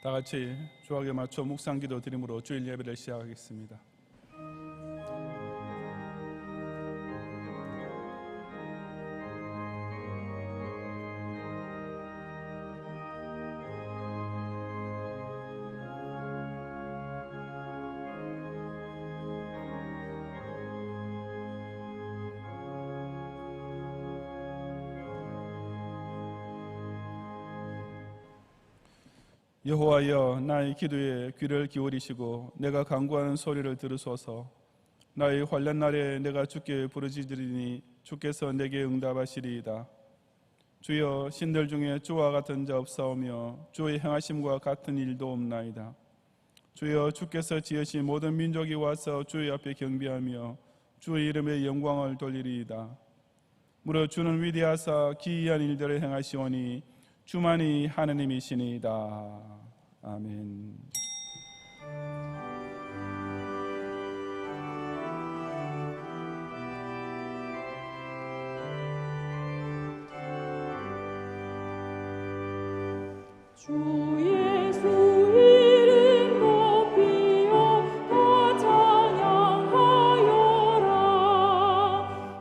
다 같이 주악에 맞춰 묵상기도 드림으로 주일 예배를 시작하겠습니다. 여호와여, 나의 기도에 귀를 기울이시고 내가 간구하는 소리를 들으소서. 나의 환난 날에 내가 주께 부르짖으리니 주께서 내게 응답하시리이다. 주여, 신들 중에 주와 같은 자 없사오며 주의 행하심과 같은 일도 없나이다. 주여, 주께서 지으신 모든 민족이 와서 주의 앞에 경배하며 주의 이름에 영광을 돌리리이다. 무릇 주는 위대하사 기이한 일들을 행하시오니 주만이 하느님이시니이다. 아멘. 주 예수 이름 높이어 다 찬양하여라.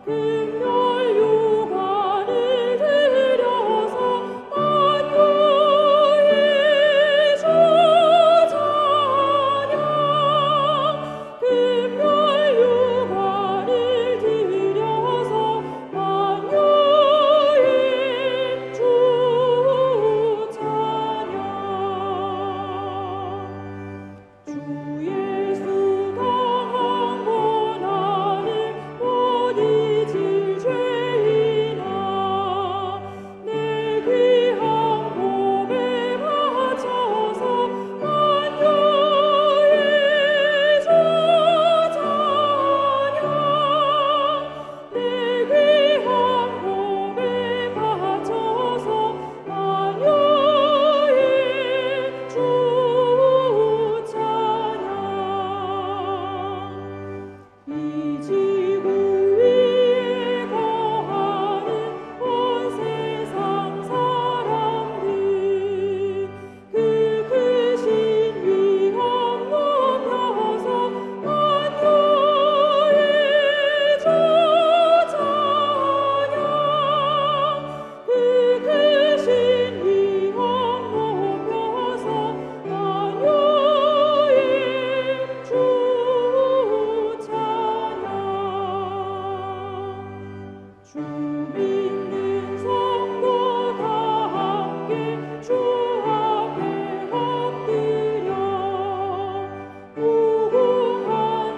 금별 유관을 들여서 만유의 주 찬양. 금별 유관을 들여서 만유의 주 주 예수 당한 고난을 못 잊을 죄인아, 내 귀한 몸에 바쳐서 만유의 주 찬양. 내 귀한 몸에 바쳐서 만유의 주 이 지구 위에 거하는 온 세상 사람들, 그 크신 위엄 높여서 만유의 주 찬양. 그 크신 위엄 높여서 만유의 주 주 믿는 성도 다 함께 주 앞에 엎드려 무궁한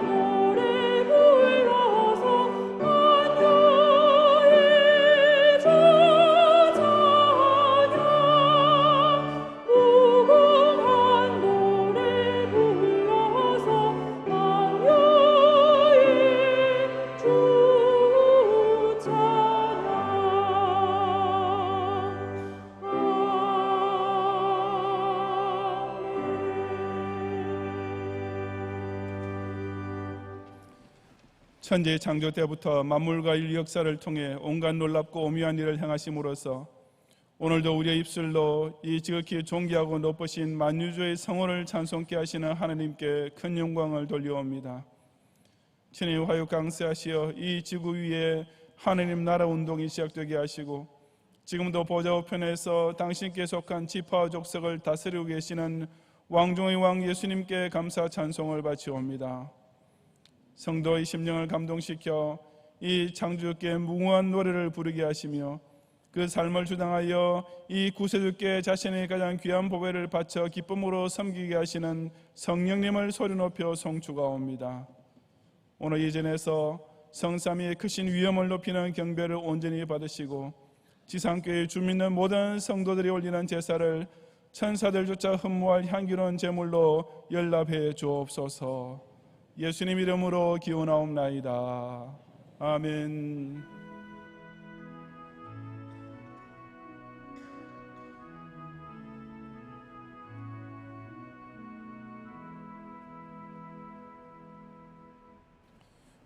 노래 불러서 만유의 주 찬양. 무궁한 노래 불러서 만유의 주 천지 창조 때부터 만물과 인류 역사를 통해 온갖 놀랍고 오묘한 일을 행하심으로써 오늘도 우리의 입술로 이 지극히 존귀하고 높으신 만유주의 성호를 찬송케 하시는 하나님께 큰 영광을 돌려옵니다. 친히 화육 강세하시어 이 지구 위에 하나님 나라 운동이 시작되게 하시고 지금도 보좌 우편에서 당신께 속한 지파와 족속을 다스리고 계시는 왕중의 왕 예수님께 감사 찬송을 바치옵니다. 성도의 심령을 감동시켜 이 창조주께 무궁한 노래를 부르게 하시며 그 삶을 주장하여 이 구세주께 자신의 가장 귀한 보배를 바쳐 기쁨으로 섬기게 하시는 성령님을 소리 높여 송축하옵니다. 오늘 이 전에서 성삼위의 크신 위엄을 높이는 경배를 온전히 받으시고 지상교회 주 믿는 모든 성도들이 올리는 제사를 천사들조차 흠모할 향기로운 제물로 연락해 주옵소서. 예수님 이름으로 기원하옵나이다. 아멘.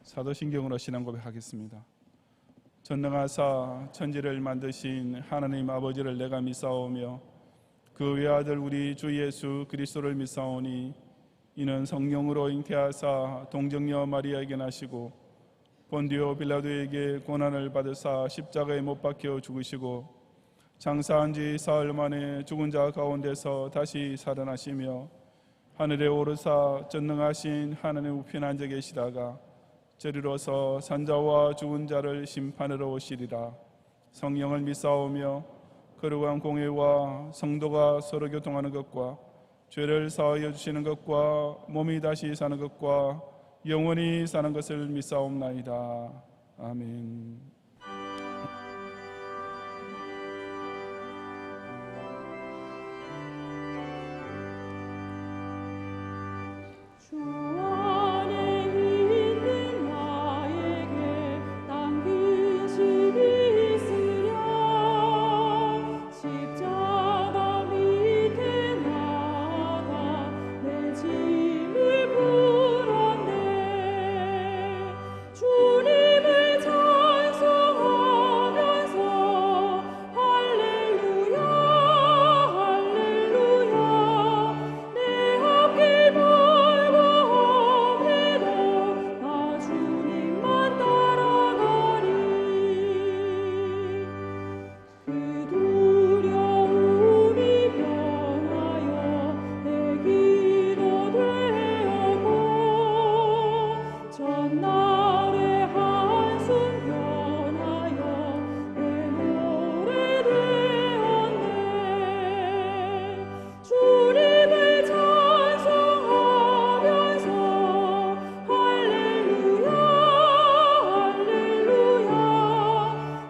사도신경으로 신앙 고백하겠습니다. 전능하사 천지를 만드신 하나님 아버지를 내가 믿사오며 그 외아들 우리 주 예수 그리스도를 믿사오니 이는 성령으로 잉태하사 동정녀 마리아에게 나시고 본디오 빌라도에게 고난을 받으사 십자가에 못 박혀 죽으시고 장사한 지 사흘 만에 죽은 자 가운데서 다시 살아나시며 하늘에 오르사 전능하신 하나님 우편에 앉아 계시다가 저리로서 산자와 죽은 자를 심판하러 오시리라. 성령을 믿사오며 거룩한 공회와 성도가 서로 교통하는 것과 죄를 사하여 주시는 것과 몸이 다시 사는 것과 영원히 사는 것을 믿사옵나이다. 아멘. 주 안에 있는 나에게 당긴 신이 있으랴. 십자가 밑에 나아가 내 짐을 풀었네. 주님을 찬송하면서 할렐루야 할렐루야. 내 앞길 멀고 험해도 나 주님만 따라가리. 그 두려움이 변하여 내 기도 되었고 전날의 한숨 변하여 내 노래 되었네. 주님을 찬송하면서 할렐루야 할렐루야.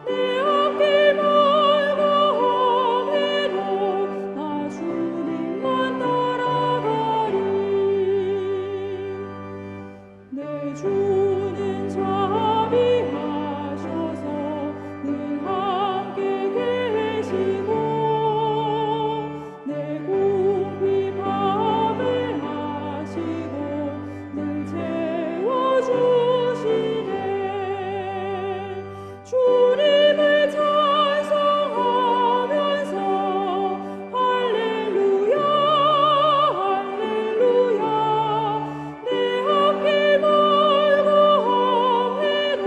내 앞길 멀고 험해도 나 주님만 따라가리. 내 주는 자비하셔서 늘 함께 계시고 내 궁핍 밤을 하시고 늘 채워주시네. 주님을 찬송하면서 할렐루야 할렐루야. 내 앞길 멀고 험해도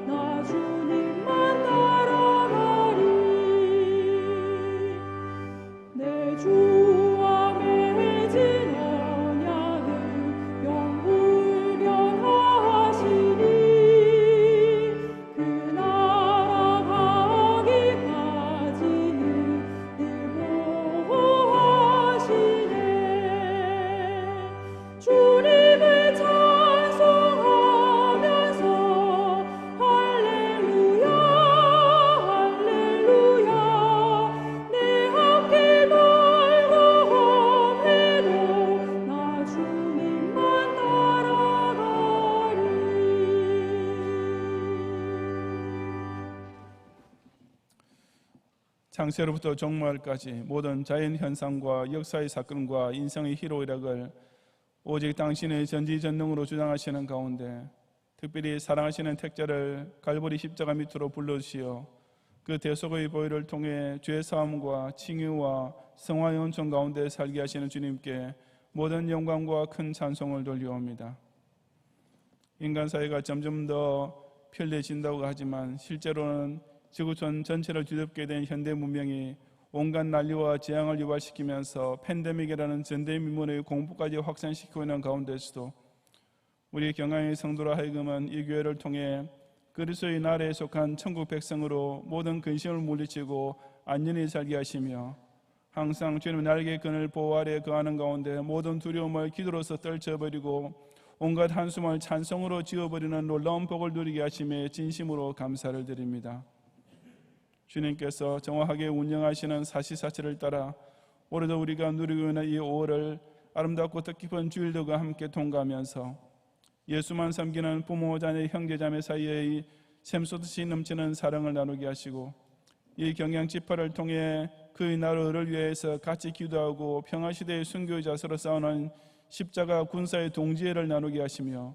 나 주님만 따라가리. 내 주와 맺은 언약은 영불변하시니 그 나라 가기까지는 늘 보호하시네. 주님을 찬송하면서 할렐루야 할렐루야. 내 앞길 멀고 험해도 나 주님만 따라가리. 창세로부터 종말까지 모든 자연 현상과 역사의 사건과 인생의 희로애락을 오직 당신의 전지전능으로 주장하시는 가운데 특별히 사랑하시는 택자를 갈보리 십자가 밑으로 불러주시어 그 대속의 보혈을 통해 죄사함과 칭의와 성화의 온천 가운데 살게 하시는 주님께 모든 영광과 큰 찬송을 돌려옵니다. 인간 사회가 점점 더 편리해진다고 하지만 실제로는 지구촌 전체를 뒤덮게 된 현대 문명이 온갖 난리와 재앙을 유발시키면서 팬데믹이라는 전대미문의 공포까지 확산시키고 있는 가운데서도 우리 경향의 성도로 하여금은 이 교회를 통해 그리스도의 나라에 속한 천국 백성으로 모든 근심을 물리치고 안전히 살게 하시며 항상 주님의 날개 그늘 보호 아래 거하는 가운데 모든 두려움을 기도로서 떨쳐버리고 온갖 한숨을 찬송으로 지워버리는 놀라운 복을 누리게 하심에 진심으로 감사를 드립니다. 주님께서 정확하게 운영하시는 사시사철을 따라 오늘도 우리가 누리고 있는 이 5월을 아름답고 뜻깊은 주일들과 함께 통과하면서 예수만 섬기는 부모, 자녀, 형제, 자매 사이의 샘솟듯이 넘치는 사랑을 나누게 하시고 이 경양 지파를 통해 그의 나라를 위해서 같이 기도하고 평화시대의 순교자서로 싸우는 십자가 군사의 동지애를 나누게 하시며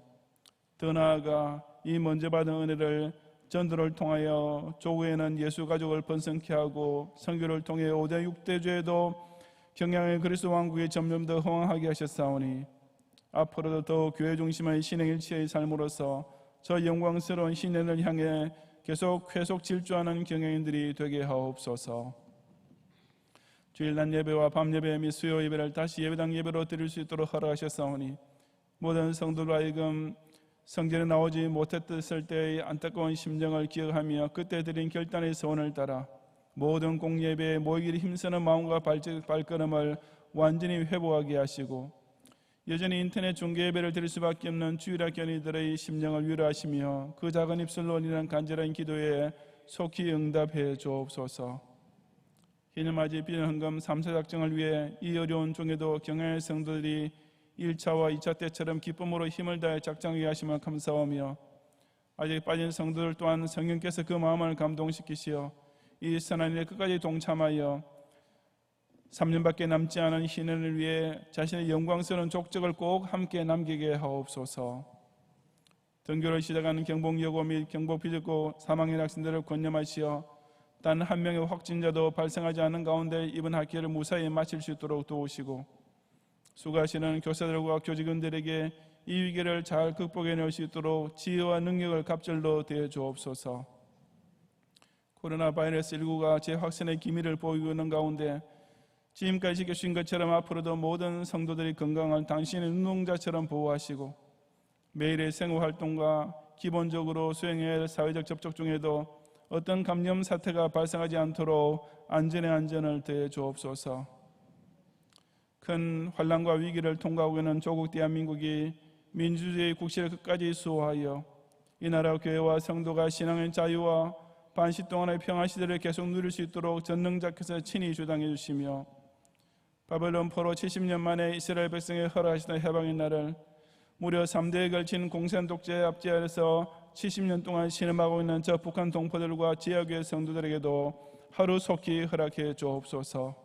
더 나아가 이 먼저 받은 은혜를 전도를 통하여 조국에는 예수 가족을 번성케 하고 선교를 통해 5대 6대 교회도 평양의 그리스도 왕국이 점점 더 흥왕하게 하셨사오니 앞으로도 더욱 교회 중심의 신행일치의 삶으로서 저 영광스러운 신년을 향해 계속 질주하는 경영인들이 되게 하옵소서. 주일 낮 예배와 밤 예배 및 수요 예배를 다시 예배당 예배로 드릴 수 있도록 허락하셨사오니 모든 성도들 하여금 성전에 나오지 못했을 때의 안타까운 심정을 기억하며 그때 드린 결단의 소원을 따라 모든 공예배에 모이기를 힘쓰는 마음과 발걸음을 완전히 회복하게 하시고 여전히 인터넷 중계 예배를 드릴 수밖에 없는 주일학교인들의 심령을 위로하시며 그 작은 입술로 올리는 간절한 기도에 속히 응답해 주옵소서. 희년맞이 비전헌금 3사 작정을 위해 이 어려운 중에도 경영의 성도들이 1차와 2차 때처럼 기쁨으로 힘을 다해 작정하게 하시면 감사하며 아직 빠진 성도들 또한 성령께서 그 마음을 감동시키시어 이 선한 일에 끝까지 동참하여 3년밖에 남지 않은 희년을 위해 자신의 영광스러운 족적을 꼭 함께 남기게 하옵소서. 등교를 시작하는 경복여고 및 경복비적고 3학년 학생들을 권념하시어 단 한 명의 확진자도 발생하지 않은 가운데 이번 학기를 무사히 마칠 수 있도록 도우시고 수고하시는 교사들과 교직원들에게 이 위기를 잘 극복해낼 수 있도록 지혜와 능력을 갑절로 대해 주옵소서. 코로나 바이러스 19가 재확산의 기미를 보이고 있는 가운데 지금까지 지켜주신 것처럼 앞으로도 모든 성도들이 건강을 당신의 눈동자처럼 보호하시고 매일의 생활활동과 기본적으로 수행해야 할 사회적 접촉 중에도 어떤 감염 사태가 발생하지 않도록 안전에 안전을 더해 주옵소서. 큰 환난과 위기를 통과하고 있는 조국 대한민국이 민주주의 국시를 끝까지 수호하여 이 나라 교회와 성도가 신앙의 자유와 반시 동안의 평화 시대를 계속 누릴 수 있도록 전능자께서 친히 주당해 주시며 바벨론 포로 70년 만에 이스라엘 백성에 허락하시던 해방의 날을 무려 3대에 걸친 공산 독재의 압제 아래서 70년 동안 신음하고 있는 저 북한 동포들과 지역의 성도들에게도 하루 속히 허락해 주옵소서.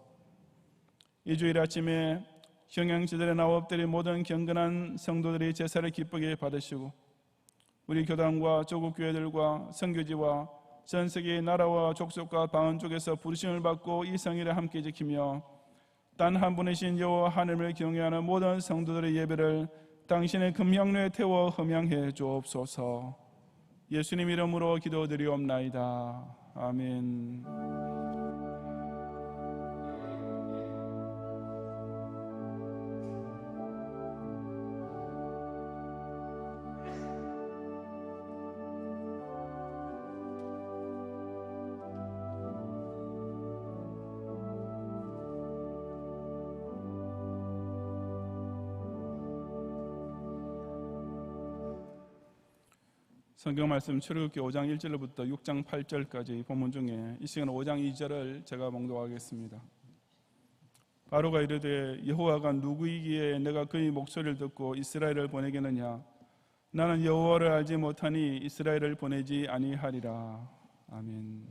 이 주일 아침에 경양지들에 나와 엎드린 모든 경건한 성도들이 제사를 기쁘게 받으시고 우리 교단과 조국 교회들과 선교지와 전 세계의 나라와 족속과 방언 쪽에서 부르심을 받고 이 성일을 함께 지키며 단 한 분이신 여호와 하나님을 경외하는 모든 성도들의 예배를 당신의 금향로에 태워 흠양해 주옵소서. 예수님 이름으로 기도드리옵나이다. 아멘. 성경 말씀 출애굽기 5장 1절부터 6장 8절까지 본문 중에 이 시간 5장 2절을 제가 봉독하겠습니다. 바로가 이르되 여호와가 누구이기에 내가 그의 목소리를 듣고 이스라엘을 보내겠느냐? 나는 여호와를 알지 못하니 이스라엘을 보내지 아니하리라. 아멘.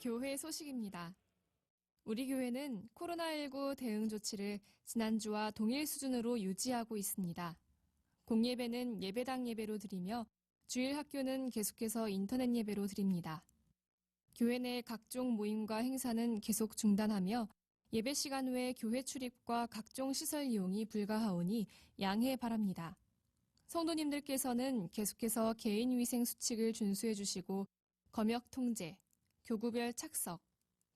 교회 소식입니다. 우리 교회는 코로나19 대응 조치를 지난주와 동일 수준으로 유지하고 있습니다. 공예배는 예배당 예배로 드리며 주일 학교는 계속해서 인터넷 예배로 드립니다. 교회 내 각종 모임과 행사는 계속 중단하며 예배 시간 외 교회 출입과 각종 시설 이용이 불가하오니 양해 바랍니다. 성도님들께서는 계속해서 개인위생 수칙을 준수해 주시고 검역 통제, 교구별 착석,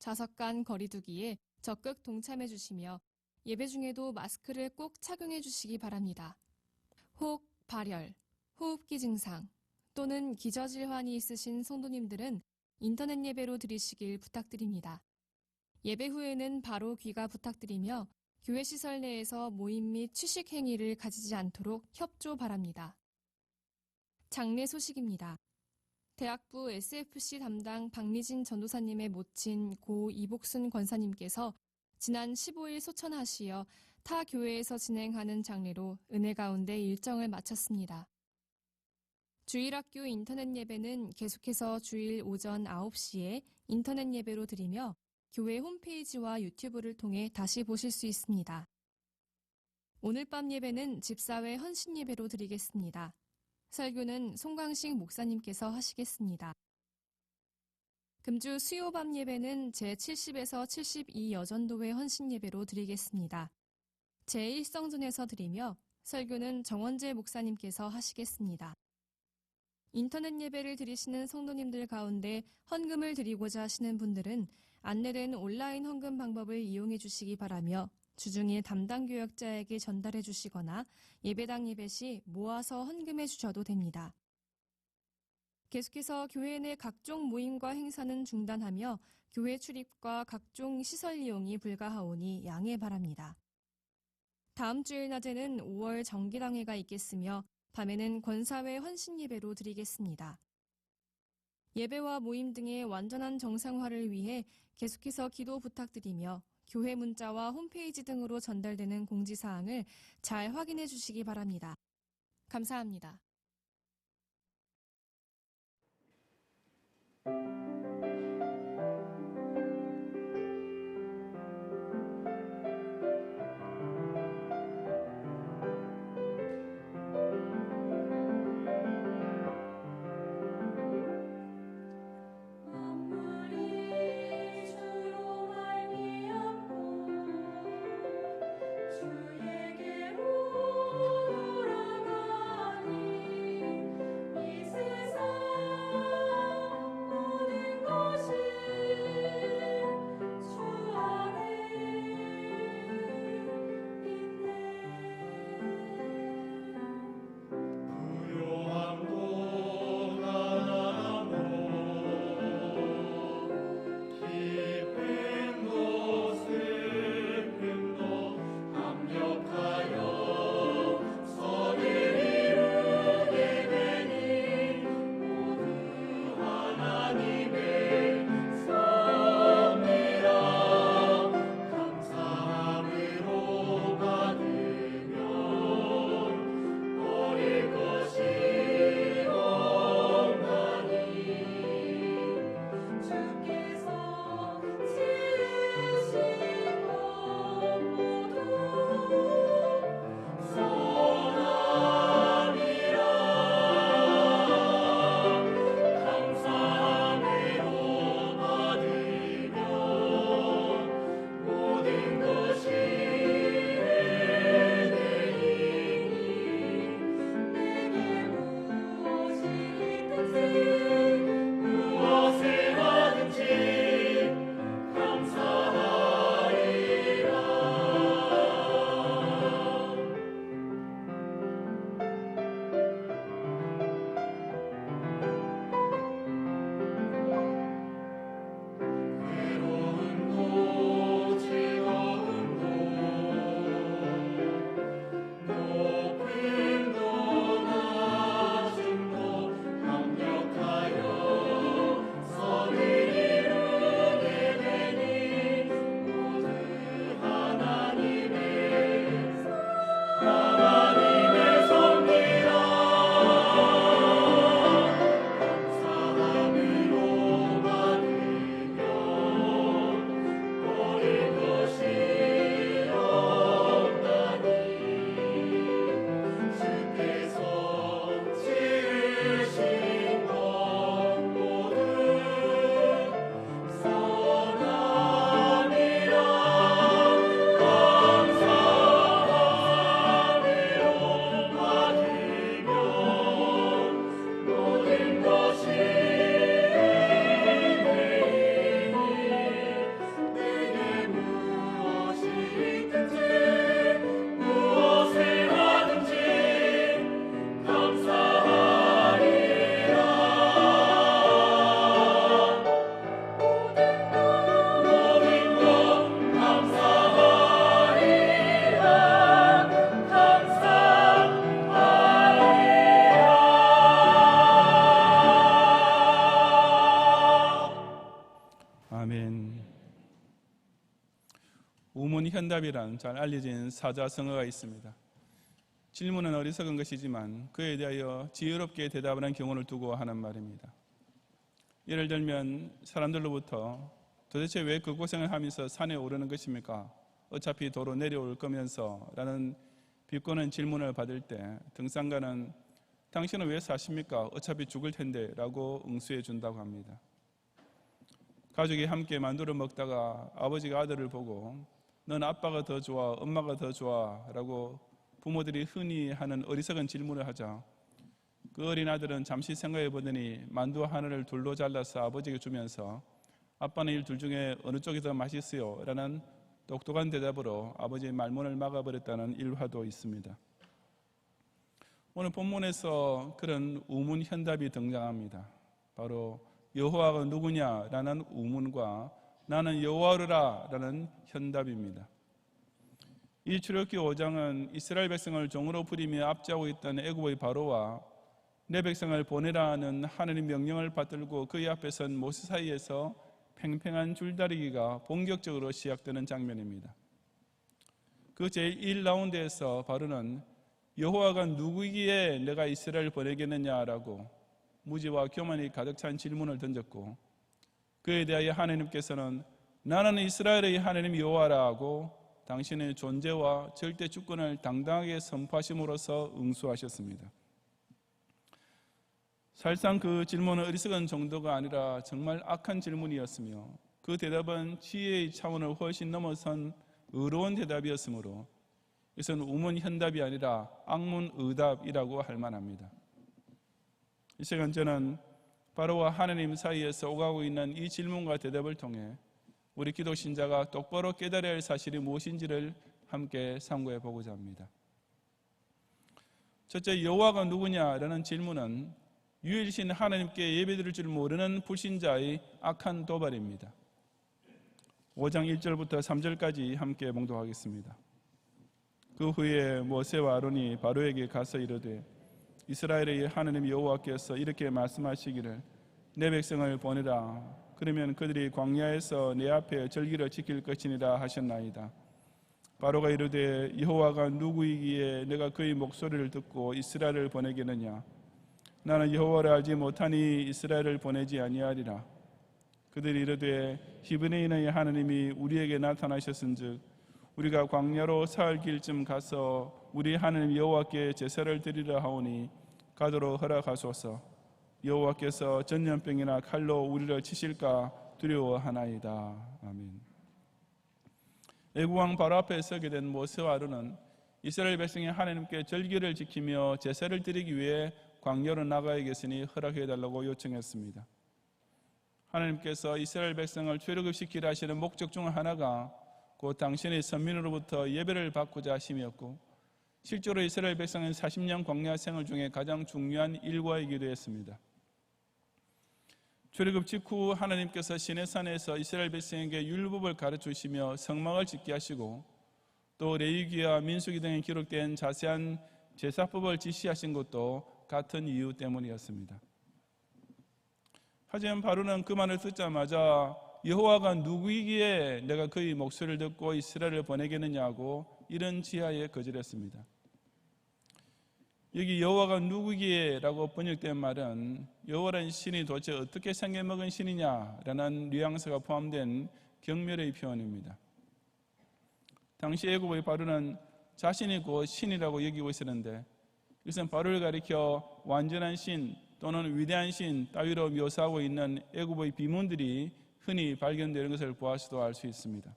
좌석 간 거리두기에 적극 동참해 주시며 예배 중에도 마스크를 꼭 착용해 주시기 바랍니다. 혹 발열, 호흡기 증상 또는 기저질환이 있으신 성도님들은 인터넷 예배로 드리시길 부탁드립니다. 예배 후에는 바로 귀가 부탁드리며 교회 시설 내에서 모임 및 취식 행위를 가지지 않도록 협조 바랍니다. 장례 소식입니다. 대학부 SFC 담당 박미진 전도사님의 모친 고 이복순 권사님께서 지난 15일 소천하시어 타 교회에서 진행하는 장례로 은혜 가운데 일정을 마쳤습니다. 주일학교 인터넷 예배는 계속해서 주일 오전 9시에 인터넷 예배로 드리며 교회 홈페이지와 유튜브를 통해 다시 보실 수 있습니다. 오늘 밤 예배는 집사회 헌신 예배로 드리겠습니다. 설교는 송광식 목사님께서 하시겠습니다. 금주 수요 밤 예배는 제70에서 72 여전도회 헌신 예배로 드리겠습니다. 제1성전에서 드리며 설교는 정원재 목사님께서 하시겠습니다. 인터넷 예배를 드리시는 성도님들 가운데 헌금을 드리고자 하시는 분들은 안내된 온라인 헌금 방법을 이용해 주시기 바라며 주중일 담당 교역자에게 전달해 주시거나 예배당 예배 시 모아서 헌금해 주셔도 됩니다. 계속해서 교회 내 각종 모임과 행사는 중단하며 교회 출입과 각종 시설 이용이 불가하오니 양해 바랍니다. 다음 주일 낮에는 5월 정기당회가 있겠으며 밤에는 권사회 헌신 예배로 드리겠습니다. 예배와 모임 등의 완전한 정상화를 위해 계속해서 기도 부탁드리며 교회 문자와 홈페이지 등으로 전달되는 공지사항을 잘 확인해 주시기 바랍니다. 감사합니다. 우문현답이란 잘 알려진 사자성어가 있습니다. 질문은 어리석은 것이지만 그에 대하여 지혜롭게 대답하는 경우를 두고 하는 말입니다. 예를 들면 사람들로부터 도대체 왜 그 고생을 하면서 산에 오르는 것입니까? 어차피 도로 내려올 거면서 라는 비꼬는 질문을 받을 때 등산가는 당신은 왜 사십니까? 어차피 죽을 텐데 라고 응수해 준다고 합니다. 가족이 함께 만두를 먹다가 아버지가 아들을 보고 넌 아빠가 더 좋아, 엄마가 더 좋아 라고 부모들이 흔히 하는 어리석은 질문을 하자 그 어린 아들은 잠시 생각해 보더니 만두 하나를 둘로 잘라서 아버지에게 주면서 아빠는 이 둘 중에 어느 쪽이 더 맛있어요? 라는 똑똑한 대답으로 아버지의 말문을 막아버렸다는 일화도 있습니다. 오늘 본문에서 그런 우문현답이 등장합니다. 바로 여호와가 누구냐라는 우문과 나는 여호와라 라는 현답입니다. 이 출애굽기 5장은 이스라엘 백성을 종으로 부리며 압제하고 있던 애굽의 바로와 내 백성을 보내라는 하나님 명령을 받들고 그의 앞에 선 모세 사이에서 팽팽한 줄다리기가 본격적으로 시작되는 장면입니다. 그 제1라운드에서 바로는 여호와가 누구이기에 내가 이스라엘을 보내겠느냐라고 무지와 교만이 가득 찬 질문을 던졌고 그에 대하여 하나님께서는 나는 이스라엘의 하나님 여호와라고 당신의 존재와 절대 주권을 당당하게 선포하심으로써 응수하셨습니다. 사실상 그 질문은 어리석은 정도가 아니라 정말 악한 질문이었으며 그 대답은 지혜의 차원을 훨씬 넘어선 의로운 대답이었으므로 이것은 우문현답이 아니라 악문의답이라고 할 만합니다. 이 시간 저는 바로와 하나님 사이에서 오가고 있는 이 질문과 대답을 통해 우리 기도 신자가 똑바로 깨달아야 할 사실이 무엇인지를 함께 상고해 보고자 합니다. 첫째, 여호와가 누구냐라는 질문은 유일신 하나님께 예배드릴 줄 모르는 불신자의 악한 도발입니다. 5장 1절부터 3절까지 함께 봉독하겠습니다. 그 후에 모세와 아론이 바로에게 가서 이르되 이스라엘의 하나님 여호와께서 이렇게 말씀하시기를 내 백성을 보내라. 그러면 그들이 광야에서 내 앞에 절기를 지킬 것이니라 하셨나이다. 바로가 이르되 여호와가 누구이기에 내가 그의 목소리를 듣고 이스라엘을 보내겠느냐. 나는 여호와를 알지 못하니 이스라엘을 보내지 아니하리라. 그들이 이르되 히브리인의 하나님이 우리에게 나타나셨은즉 우리가 광야로 사흘 길쯤 가서 우리 하나님 여호와께 제사를 드리려 하오니 가도록 허락하소서. 여호와께서 전염병이나 칼로 우리를 치실까 두려워하나이다. 아멘. 애굽 왕 바로 앞에 서게 된 모세와 아론은 이스라엘 백성이 하나님께 절기를 지키며 제사를 드리기 위해 광야로 나가야겠으니 허락해달라고 요청했습니다. 하나님께서 이스라엘 백성을 출애굽시키려 하시는 목적 중 하나가 곧 당신의 선민으로부터 예배를 받고자 하심이었고 실제로 이스라엘 백성은 40년 광야 생활 중에 가장 중요한 일과이기도 했습니다. 출애굽 직후 하나님께서 시내산에서 이스라엘 백성에게 율법을 가르치시며 성막을 짓게 하시고 또 레위기와 민수기 등에 기록된 자세한 제사법을 지시하신 것도 같은 이유 때문이었습니다. 하지만 바로는 그 말을 듣자마자 여호와가 누구이기에 내가 그의 목소리를 듣고 이스라엘을 보내겠느냐고 이런 지하에 거절했습니다. 여기 여호와가 누구이기에 라고 번역된 말은 여호와라는 신이 도대체 어떻게 생겨먹은 신이냐라는 뉘앙스가 포함된 경멸의 표현입니다. 당시 애굽의 바로는 자신이 곧 신이라고 여기고 있었는데 이것은 바로를 가리켜 완전한 신 또는 위대한 신 따위로 묘사하고 있는 애굽의 비문들이 흔히 발견되는 것을 보아서도 알 수 있습니다.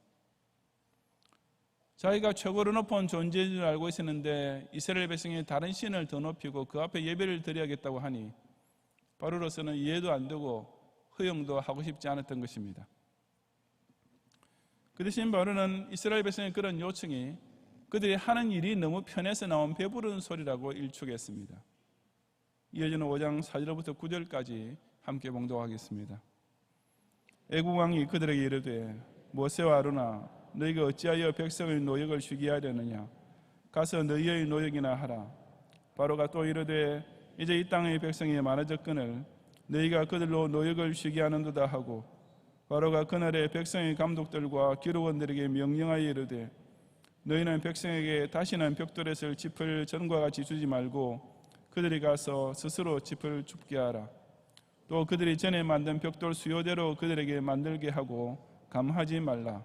자기가 최고로 높은 존재인 줄 알고 있었는데 이스라엘 백성이 다른 신을 더 높이고 그 앞에 예배를 드려야겠다고 하니 바로로서는 이해도 안 되고 허용도 하고 싶지 않았던 것입니다. 그 대신 바로는 이스라엘 백성의 그런 요청이 그들이 하는 일이 너무 편해서 나온 배부른 소리라고 일축했습니다. 이어지는 5장 4절부터 9절까지 함께 봉독하겠습니다. 애굽 왕이 그들에게 이르되 모세와 아론아 너희가 어찌하여 백성의 노역을 쉬게 하려느냐. 가서 너희의 노역이나 하라. 바로가 또 이르되 이제 이 땅의 백성이 많아졌거늘 너희가 그들로 노역을 쉬게 하는도다 하고 바로가 그날에 백성의 감독들과 기록원들에게 명령하여 이르되 너희는 백성에게 다시는 벽돌에서 짚을 전과 같이 주지 말고 그들이 가서 스스로 짚을 줍게 하라. 또 그들이 전에 만든 벽돌 수요대로 그들에게 만들게 하고 감하지 말라.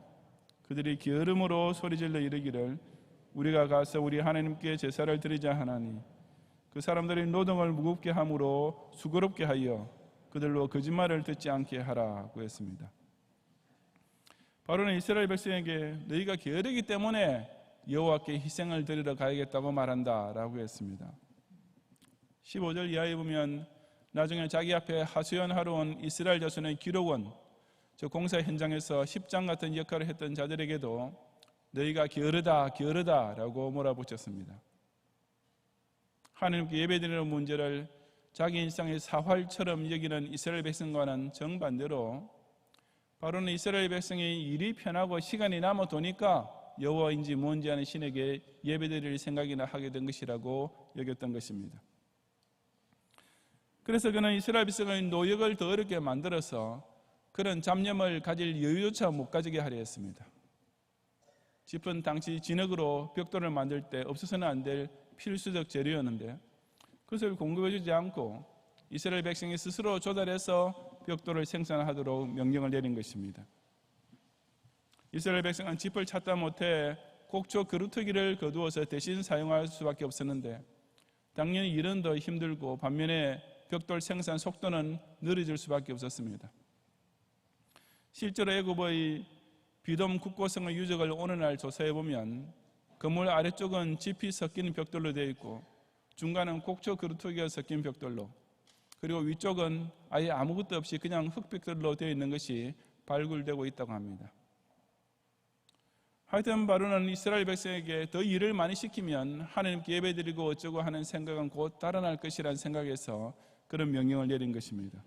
그들이 게으름으로 소리질러 이르기를 우리가 가서 우리 하나님께 제사를 드리자 하나니 그 사람들의 노동을 무겁게 함으로 수고롭게 하여 그들로 거짓말을 듣지 않게 하라고 했습니다. 바로는 이스라엘 백성에게 너희가 게으르기 때문에 여호와께 희생을 드리러 가야겠다고 말한다라고 했습니다. 15절 이하에 보면 나중에 자기 앞에 하소연하러 온 이스라엘 자손의 기록원, 저 공사 현장에서 십장 같은 역할을 했던 자들에게도 너희가 게으르다라고 몰아붙였습니다. 하나님께 예배드리는 문제를 자기 일상의 사활처럼 여기는 이스라엘 백성과는 정반대로 바로는 이스라엘 백성이 일이 편하고 시간이 남아도니까 여호와인지 뭔지 아는 신에게 예배드릴 생각이나 하게 된 것이라고 여겼던 것입니다. 그래서 그는 이스라엘 백성의 노역을 더 어렵게 만들어서 그런 잡념을 가질 여유조차 못 가지게 하려 했습니다. 짚은 당시 진흙으로 벽돌을 만들 때 없어서는 안 될 필수적 재료였는데 그것을 공급해 주지 않고 이스라엘 백성이 스스로 조달해서 벽돌을 생산하도록 명령을 내린 것입니다. 이스라엘 백성은 짚을 찾다 못해 곡초 그루터기를 거두어서 대신 사용할 수밖에 없었는데 당연히 일은 더 힘들고 반면에 벽돌 생산 속도는 느려질 수밖에 없었습니다. 실제로 애굽의 비돔 국고성의 유적을 오늘날 조사해 보면 건물 아래쪽은 짚이 섞인 벽돌로 되어 있고 중간은 곡초 그루터기가 섞인 벽돌로 그리고 위쪽은 아예 아무것도 없이 그냥 흙벽돌로 되어 있는 것이 발굴되고 있다고 합니다. 하여튼 바로는 이스라엘 백성에게 더 일을 많이 시키면 하나님께 예배드리고 어쩌고 하는 생각은 곧 달아날 것이라는 생각에서 그런 명령을 내린 것입니다.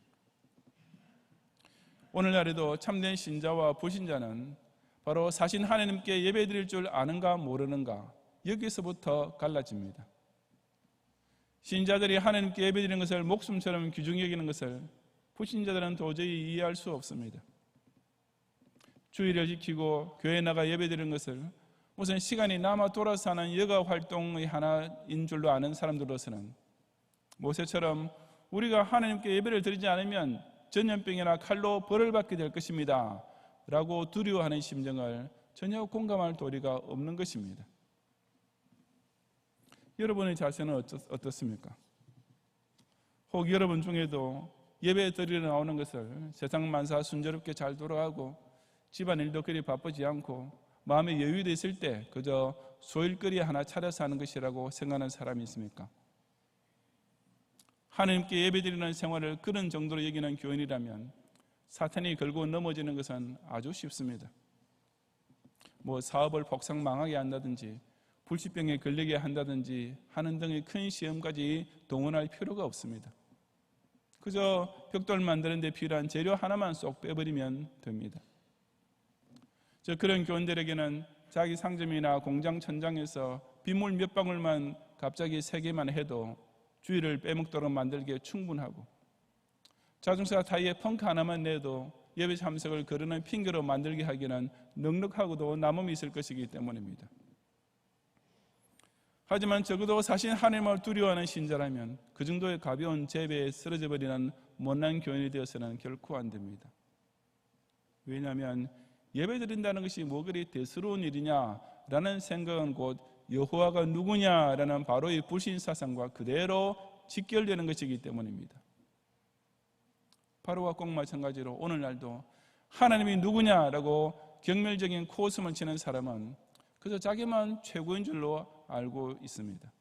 오늘날에도 참된 신자와 불신자는 바로 사신 하나님께 예배드릴 줄 아는가 모르는가 여기서부터 갈라집니다. 신자들이 하나님께 예배드리는 것을 목숨처럼 귀중히 여기는 것을 불신자들은 도저히 이해할 수 없습니다. 주일을 지키고 교회에 나가 예배드리는 것을 무슨 시간이 남아 돌아서 하는 여가 활동의 하나인 줄로 아는 사람들로서는 모세처럼 우리가 하나님께 예배를 드리지 않으면 전염병이나 칼로 벌을 받게 될 것입니다 라고 두려워하는 심정을 전혀 공감할 도리가 없는 것입니다. 여러분의 자세는 어떻습니까? 혹 여러분 중에도 예배 드리러 나오는 것을 세상 만사 순조롭게 잘 돌아가고 집안일도 그리 바쁘지 않고 마음에 여유도 있을 때 그저 소일거리 하나 차려서 하는 것이라고 생각하는 사람이 있습니까? 하나님께 예배드리는 생활을 그런 정도로 여기는 교인이라면 사탄이 걸고 넘어지는 것은 아주 쉽습니다. 사업을 폭삭 망하게 한다든지 불치병에 걸리게 한다든지 하는 등의 큰 시험까지 동원할 필요가 없습니다. 그저 벽돌 만드는 데 필요한 재료 하나만 쏙 빼버리면 됩니다. 그런 교인들에게는 자기 상점이나 공장 천장에서 빗물 몇 방울만 갑자기 새기만 해도 주의를 빼먹도록 만들기에 충분하고 자동차 타이에 펑크 하나만 내도 예배 참석을 거르는 핑계로 만들게 하기는 넉넉하고도 남음이 있을 것이기 때문입니다. 하지만 적어도 사실 하나님을 두려워하는 신자라면 그 정도의 가벼운 재배에 쓰러져 버리는 못난 교인이 되어서는 결코 안 됩니다. 왜냐하면 예배드린다는 것이 뭐 그리 대수로운 일이냐라는 생각은 곧 여호와가 누구냐라는 바로의 불신사상과 그대로 직결되는 것이기 때문입니다. 바로와 꼭 마찬가지로 오늘날도 하나님이 누구냐라고 경멸적인 코웃음을 치는 사람은 그저 자기만 최고인 줄로 알고 있습니다.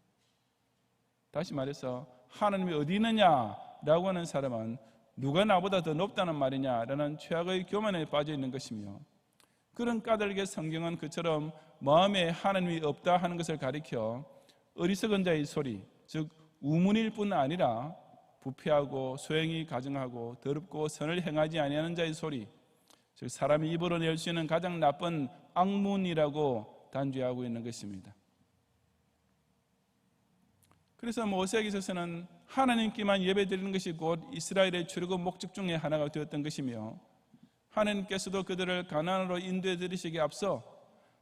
다시 말해서 하나님이 어디 있느냐라고 하는 사람은 누가 나보다 더 높다는 말이냐라는 최악의 교만에 빠져 있는 것이며 그런 까닭에 성경은 그처럼 마음에 하나님이 없다 하는 것을 가리켜 어리석은 자의 소리, 즉 우문일 뿐 아니라 부패하고 소행이 가증하고 더럽고 선을 행하지 아니하는 자의 소리, 즉 사람이 입으로 낼 수 있는 가장 나쁜 악문이라고 단죄하고 있는 것입니다. 그래서 모세에게서는 하나님께만 예배드리는 것이 곧 이스라엘의 출애굽 목적 중에 하나가 되었던 것이며 하나님께서도 그들을 가나안으로 인도해 드리시기에 앞서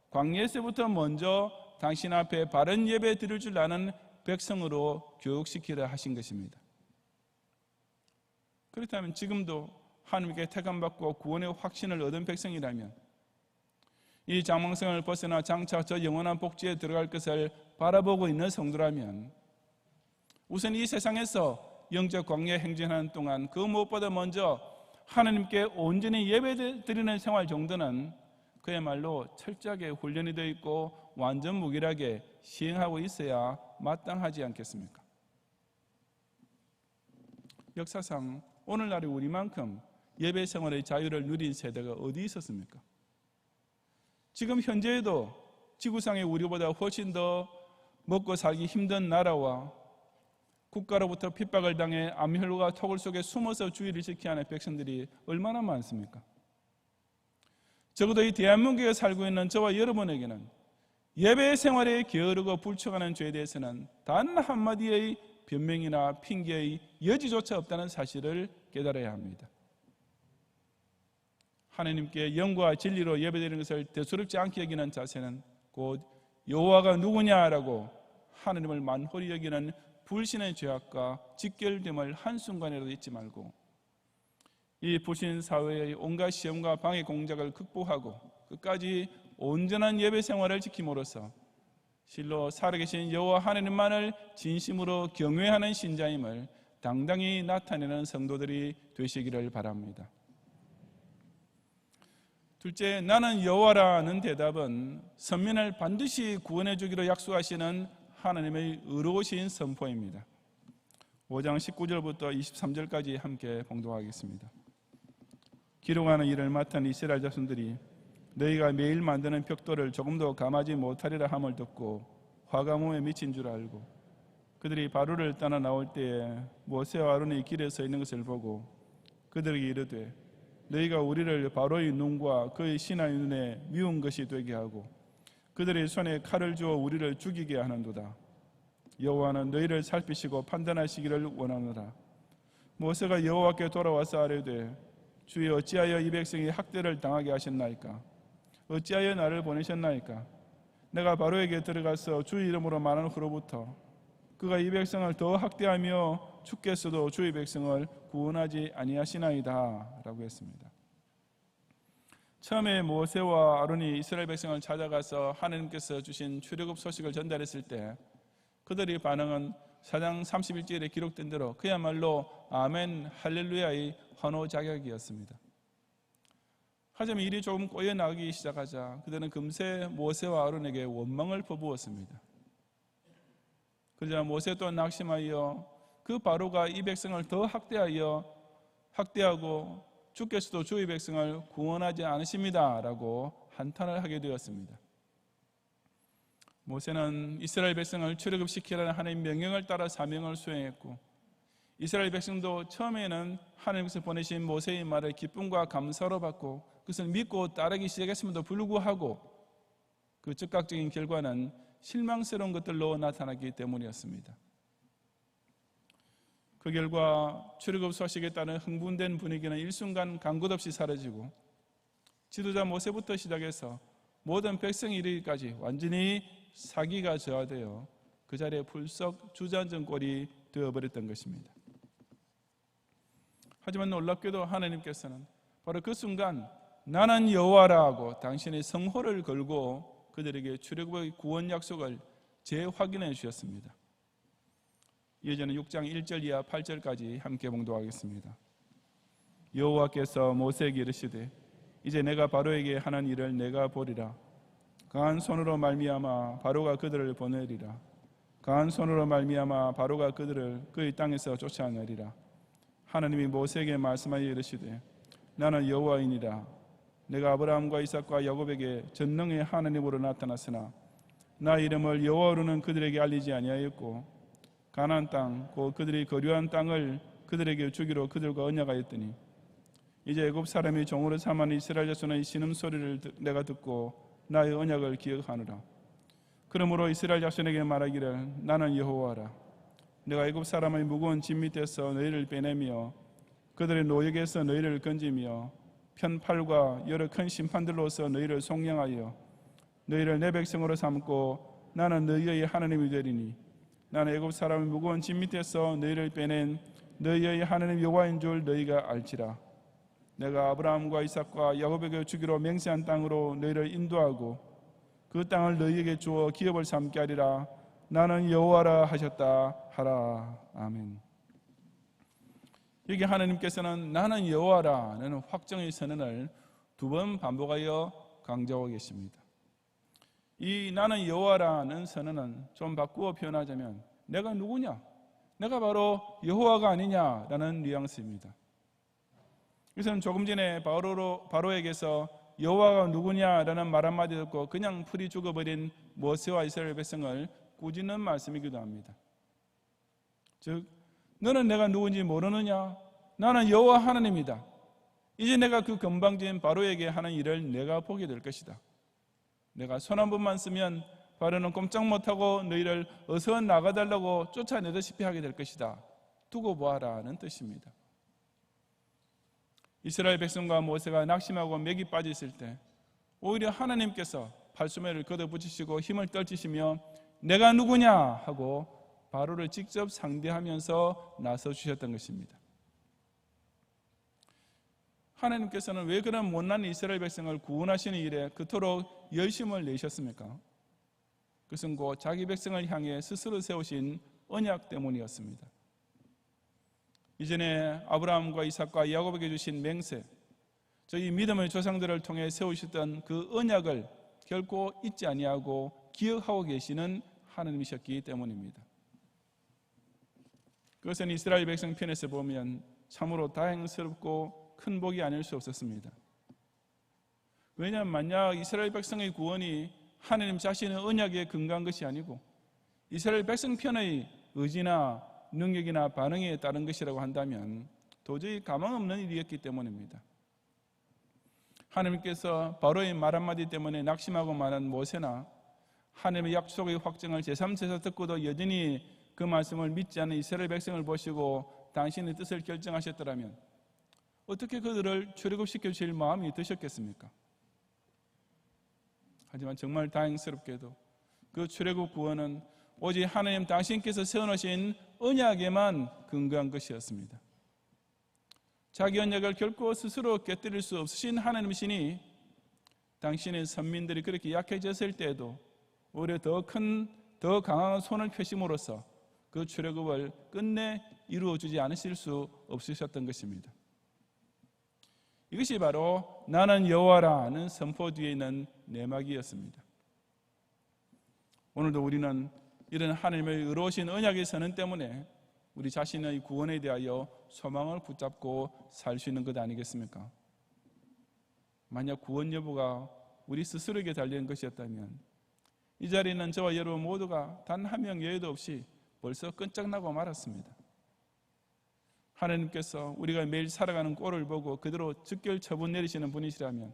광야에서부터 먼저 당신 앞에 바른 예배 드릴 줄 아는 백성으로 교육시키려 하신 것입니다. 그렇다면 지금도 하나님께 택함받고 구원의 확신을 얻은 백성이라면 이 장망성을 벗어나 장차 저 영원한 복지에 들어갈 것을 바라보고 있는 성도라면 우선 이 세상에서 영적 광야에 행진하는 동안 그 무엇보다 먼저 하나님께 온전히 예배드리는 생활 정도는 그야말로 철저하게 훈련이 되어 있고 완전 무결하게 시행하고 있어야 마땅하지 않겠습니까? 역사상 오늘날의 우리만큼 예배 생활의 자유를 누린 세대가 어디 있었습니까? 지금 현재에도 지구상의 우리보다 훨씬 더 먹고 살기 힘든 나라와 국가로부터 핍박을 당해 암혈과 토굴 속에 숨어서 주의를 지켜야 하는 백성들이 얼마나 많습니까? 적어도 이 대한민국에 살고 있는 저와 여러분에게는 예배 생활에 게으르고 불충하는 죄에 대해서는 단 한마디의 변명이나 핑계의 여지조차 없다는 사실을 깨달아야 합니다. 하나님께 영과 진리로 예배드리는 것을 대수롭지 않게 여기는 자세는 곧 여호와가 누구냐라고 하나님을 만홀히 여기는 불신의 죄악과 직결됨을 한순간이라도 잊지 말고 이 불신 사회의 온갖 시험과 방해 공작을 극복하고 끝까지 온전한 예배 생활을 지킴으로써 실로 살아계신 여호와 하나님만을 진심으로 경외하는 신자임을 당당히 나타내는 성도들이 되시기를 바랍니다. 둘째, 나는 여호와라는 대답은 선민을 반드시 구원해 주기로 약속하시는 하나님의 의로우신 선포입니다. 5장 19절부터 23절까지 함께 봉독하겠습니다. 기록하는 일을 맡은 이스라엘 자손들이 너희가 매일 만드는 벽돌을 조금도 감하지 못하리라 함을 듣고 화가 몸에 미친 줄 알고 그들이 바로를 떠나 나올 때에 모세와 아론이 길에 서 있는 것을 보고 그들에게 이르되 너희가 우리를 바로의 눈과 그의 신하의 눈에 미운 것이 되게 하고 그들의 손에 칼을 주어 우리를 죽이게 하는도다. 여호와는 너희를 살피시고 판단하시기를 원하노라. 모세가 여호와께 돌아와서 아뢰되 주여 어찌하여 이 백성이 학대를 당하게 하셨나이까? 어찌하여 나를 보내셨나이까? 내가 바로에게 들어가서 주의 이름으로 말한 후로부터 그가 이 백성을 더 학대하며 주께서도 주의 백성을 구원하지 아니하시나이다 라고 했습니다. 처음에 모세와 아론이 이스라엘 백성을 찾아가서 하나님께서 주신 출애굽 소식을 전달했을 때 그들의 반응은 4장 31절에 기록된 대로 그야말로 아멘 할렐루야의 환호자격이었습니다. 하지만 일이 조금 꼬여나가기 시작하자 그들은 금세 모세와 아론에게 원망을 퍼부었습니다. 그러자 모세 또한 낙심하여 그 바로가 이 백성을 더 학대하고 주께서도 주의 백성을 구원하지 않으십니다 라고 한탄을 하게 되었습니다. 모세는 이스라엘 백성을 출애굽시키라는 하나님의 명령을 따라 사명을 수행했고 이스라엘 백성도 처음에는 하나님께서 보내신 모세의 말을 기쁨과 감사로 받고 그것을 믿고 따르기 시작했음에도 불구하고 그 즉각적인 결과는 실망스러운 것들로 나타났기 때문이었습니다. 그 결과 출애굽 소식에 따른 흥분된 분위기는 일순간 간 것 없이 사라지고 지도자 모세부터 시작해서 모든 백성이 이르기까지 완전히 사기가 저하되어 그 자리에 불쑥 주저앉은 꼴이 되어버렸던 것입니다. 하지만 놀랍게도 하나님께서는 바로 그 순간 나는 여호와라고 당신의 성호를 걸고 그들에게 출애굽의 구원 약속을 재확인해 주셨습니다. 이어지는 6장 1절 이하 8절까지 함께 봉독하겠습니다. 여호와께서 모세에게 이르시되 이제 내가 바로에게 하는 일을 내가 보리라. 강한 손으로 말미암아 바로가 그들을 보내리라. 강한 손으로 말미암아 바로가 그들을 그의 땅에서 쫓아내리라. 하나님이 모세에게 말씀하여 이르시되 나는 여호와이니라. 내가 아브라함과 이삭과 야곱에게 전능의 하나님으로 나타났으나 나 이름을 여호와로는 그들에게 알리지 아니하였고 가나안 땅 곧 그들이 거류한 땅을 그들에게 주기로 그들과 언약하였더니 이제 애굽 사람이 종으로 삼은 이스라엘 자손의 신음소리를 내가 듣고 나의 언약을 기억하노라. 그러므로 이스라엘 자손에게 말하기를 나는 여호와라. 내가 애굽 사람의 무거운 짐 밑에서 너희를 빼내며 그들의 노역에서 너희를 건지며 편팔과 여러 큰 심판들로서 너희를 속량하여 너희를 내 백성으로 삼고 나는 너희의 하나님이 되리니 나는 애굽 사람의 무거운 짐 밑에서 너희를 빼낸 너희의 하나님 여호와인 줄 너희가 알지라. 내가 아브라함과 이삭과 야곱에게 주기로 맹세한 땅으로 너희를 인도하고 그 땅을 너희에게 주어 기업을 삼게 하리라. 나는 여호와라 하셨다 하라. 아멘. 여기 하나님께서는 나는 여호와라는 확정의 선언을 두 번 반복하여 강조하고 계십니다. 이 나는 여호와라는 선언은 좀 바꾸어 표현하자면 내가 누구냐? 내가 바로 여호와가 아니냐라는 뉘앙스입니다. 그래서 조금 전에 바로에게서 여호와가 누구냐라는 말 한마디 듣고 그냥 풀이 죽어버린 모세와 이스라엘 백성을 꾸짖는 말씀이기도 합니다. 즉 너는 내가 누군지 모르느냐? 나는 여호와 하나님이다. 이제 내가 그 건방진 바로에게 하는 일을 내가 보게 될 것이다. 내가 손 한 번만 쓰면 바로는 꼼짝 못하고 너희를 어서 나가달라고 쫓아내다시피 하게 될 것이다. 두고 보아라는 뜻입니다. 이스라엘 백성과 모세가 낙심하고 맥이 빠져 있을 때 오히려 하나님께서 팔소매를 걷어붙이시고 힘을 떨치시며 내가 누구냐 하고 바로를 직접 상대하면서 나서주셨던 것입니다. 하나님께서는 왜 그런 못난 이스라엘 백성을 구원하시는 일에 그토록 열심을 내셨습니까? 그것은 곧 자기 백성을 향해 스스로 세우신 언약 때문이었습니다. 이전에 아브라함과 이삭과 야곱에게 주신 맹세, 저희 믿음의 조상들을 통해 세우셨던 그 언약을 결코 잊지 아니하고 기억하고 계시는 하나님이셨기 때문입니다. 그것은 이스라엘 백성 편에서 보면 참으로 다행스럽고 큰 복이 아닐 수 없었습니다. 왜냐하면 만약 이스라엘 백성의 구원이 하나님 자신의 언약에 근거한 것이 아니고 이스라엘 백성 편의 의지나 능력이나 반응에 따른 것이라고 한다면 도저히 가망 없는 일이었기 때문입니다. 하나님께서 바로의 말 한마디 때문에 낙심하고 말한 모세나 하나님의 약속의 확정을 제3, 제4 듣고도 여전히 그 말씀을 믿지 않는 이스라엘 백성을 보시고 당신의 뜻을 결정하셨더라면 어떻게 그들을 출애굽시켜 주실 마음이 드셨겠습니까? 하지만 정말 다행스럽게도 그 출애굽 구원은 오직 하나님 당신께서 세워놓으신 언약에만 근거한 것이었습니다. 자기 언약을 결코 스스로 깨뜨릴 수 없으신 하나님이시니 당신의 선민들이 그렇게 약해졌을 때에도 오히려 더 강한 손을 펴심으로써 그 출애굽을 끝내 이루어주지 않으실 수 없으셨던 것입니다. 이것이 바로 나는 여호와라는 선포 뒤에 있는 내막이었습니다. 오늘도 우리는 이런 하나님의 의로우신 언약의 선언 때문에 우리 자신의 구원에 대하여 소망을 붙잡고 살 수 있는 것 아니겠습니까? 만약 구원 여부가 우리 스스로에게 달린 것이었다면 이 자리에는 저와 여러분 모두가 단 한 명 예외도 없이 벌써 끈적나고 말았습니다. 하나님께서 우리가 매일 살아가는 꼴을 보고 그대로 즉결 처분 내리시는 분이시라면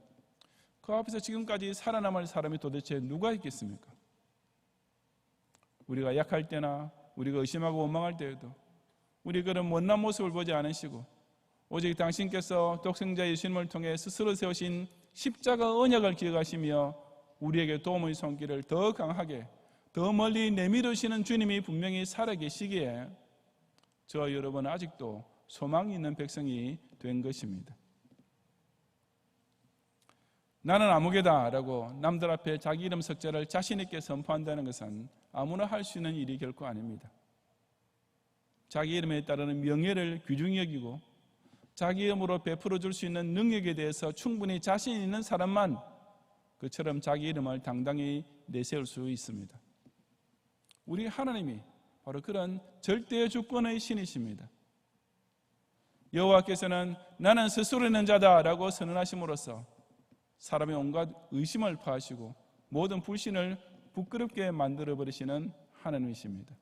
그 앞에서 지금까지 살아남을 사람이 도대체 누가 있겠습니까? 우리가 약할 때나 우리가 의심하고 원망할 때에도 우리 그런 못난 모습을 보지 않으시고 오직 당신께서 독생자 예수님을 통해 스스로 세우신 십자가 언약을 기억하시며 우리에게 도움의 손길을 더 강하게 더 멀리 내밀으시는 주님이 분명히 살아계시기에 저와 여러분은 아직도 소망이 있는 백성이 된 것입니다. 나는 아무개다라고 남들 앞에 자기 이름 석자를 자신 있게 선포한다는 것은 아무나 할 수 있는 일이 결코 아닙니다. 자기 이름에 따르는 명예를 귀중히 여기고 자기 이름으로 베풀어 줄 수 있는 능력에 대해서 충분히 자신 있는 사람만 그처럼 자기 이름을 당당히 내세울 수 있습니다. 우리 하나님이 바로 그런 절대 주권의 신이십니다. 여호와께서는 나는 스스로 있는 자다라고 선언하심으로써 사람의 온갖 의심을 파하시고 모든 불신을 부끄럽게 만들어버리시는 하나님이십니다.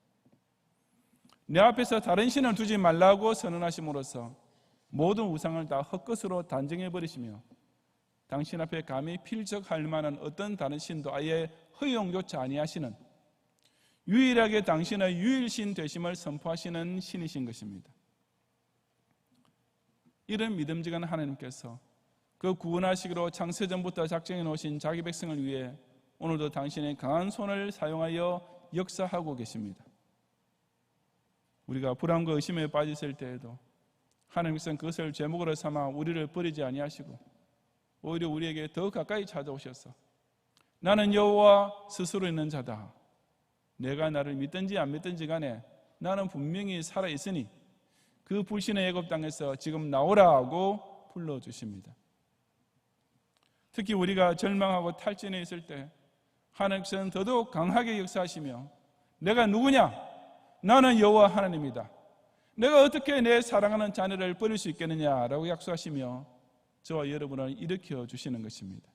내 앞에서 다른 신을 두지 말라고 선언하심으로써 모든 우상을 다 헛것으로 단정해버리시며 당신 앞에 감히 필적할 만한 어떤 다른 신도 아예 허용조차 아니하시는 유일하게 당신의 유일신 되심을 선포하시는 신이신 것입니다. 이런 믿음직한 하나님께서 그 구원하시기로 창세전부터 작정해 놓으신 자기 백성을 위해 오늘도 당신의 강한 손을 사용하여 역사하고 계십니다. 우리가 불안과 의심에 빠졌을 때에도 하나님께서는 그것을 제목으로 삼아 우리를 버리지 아니하시고 오히려 우리에게 더 가까이 찾아오셔서 나는 여호와 스스로 있는 자다. 내가 나를 믿든지 안 믿든지 간에 나는 분명히 살아있으니 그 불신의 애굽 땅에서 지금 나오라고 불러주십니다. 특히 우리가 절망하고 탈진해 있을 때 하나님께서는 더더욱 강하게 역사하시며 내가 누구냐? 나는 여호와 하나님이다. 내가 어떻게 내 사랑하는 자녀를 버릴 수 있겠느냐라고 약속하시며 저와 여러분을 일으켜 주시는 것입니다.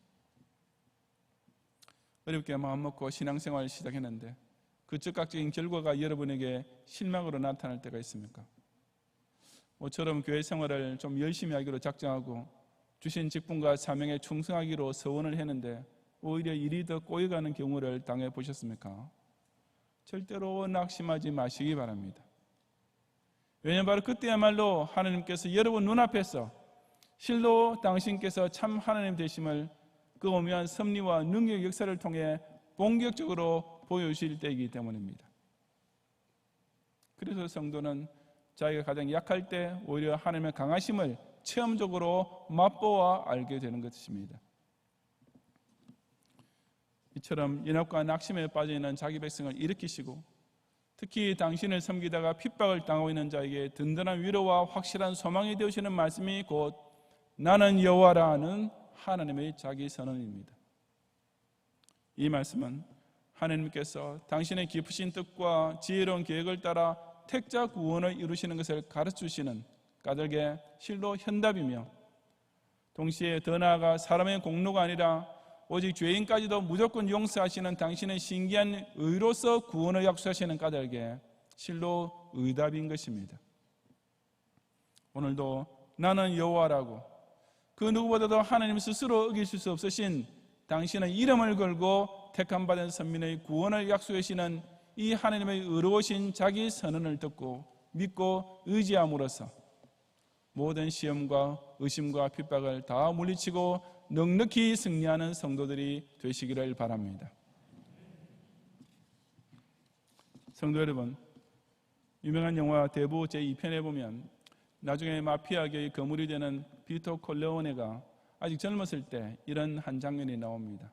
어렵게 마음먹고 신앙생활을 시작했는데 그 즉각적인 결과가 여러분에게 실망으로 나타날 때가 있습니까? 모처럼 교회 생활을 좀 열심히 하기로 작정하고 주신 직분과 사명에 충성하기로 서원을 했는데 오히려 일이 더 꼬여가는 경우를 당해보셨습니까? 절대로 낙심하지 마시기 바랍니다. 왜냐하면 바로 그때야말로 하나님께서 여러분 눈앞에서 실로 당신께서 참 하나님 되심을 그 오묘한 섭리와 능력 역사를 통해 본격적으로 보여주실 때이기 때문입니다. 그래서 성도는 자기가 가장 약할 때 오히려 하나님의 강하심을 체험적으로 맛보아 알게 되는 것입니다. 이처럼 연합과 낙심에 빠져있는 자기 백성을 일으키시고 특히 당신을 섬기다가 핍박을 당하고 있는 자에게 든든한 위로와 확실한 소망이 되시는 말씀이 곧 나는 여호와라는 하나님의 자기 선언입니다. 이 말씀은 하나님께서 당신의 깊으신 뜻과 지혜로운 계획을 따라 택자 구원을 이루시는 것을 가르쳐주시는 까닭에 실로 현답이며 동시에 더 나아가 사람의 공로가 아니라 오직 죄인까지도 무조건 용서하시는 당신의 신기한 의로서 구원을 약속하시는 까닭에 실로 의답인 것입니다. 오늘도 나는 여호와라고 그 누구보다도 하나님 스스로 어기실 수 없으신 당신의 이름을 걸고 택함받은 선민의 구원을 약속하시는 이 하나님의 의로우신 자기 선언을 듣고 믿고 의지함으로써 모든 시험과 의심과 핍박을 다 물리치고 넉넉히 승리하는 성도들이 되시기를 바랍니다. 성도 여러분, 유명한 영화 대부 제2편에 보면 나중에 마피아계의 거물이 되는 비토 콜레오네가 아직 젊었을 때 이런 한 장면이 나옵니다.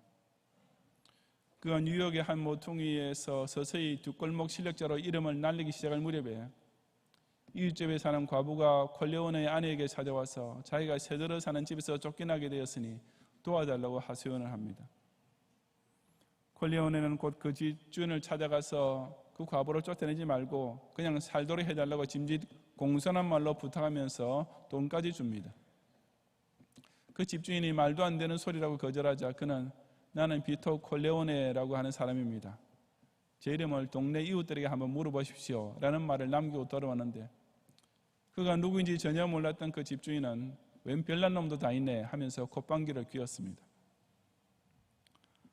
그가 뉴욕의 한 모퉁이에서 서서히 뒷골목 실력자로 이름을 날리기 시작할 무렵에 이웃집에 사는 과부가 콜레오네의 아내에게 찾아와서 자기가 새들어 사는 집에서 쫓겨나게 되었으니 도와달라고 하소연을 합니다. 콜레오네는 곧 그 집 주인을 찾아가서 그 과부를 쫓아내지 말고 그냥 살도록 해달라고 짐짓 공손한 말로 부탁하면서 돈까지 줍니다. 그 집주인이 말도 안 되는 소리라고 거절하자 그는 나는 비토 콜레오네라고 하는 사람입니다. 제 이름을 동네 이웃들에게 한번 물어보십시오 라는 말을 남기고 돌아왔는데 그가 누구인지 전혀 몰랐던 그 집주인은 웬 별난 놈도 다 있네 하면서 콧방귀를 뀌었습니다.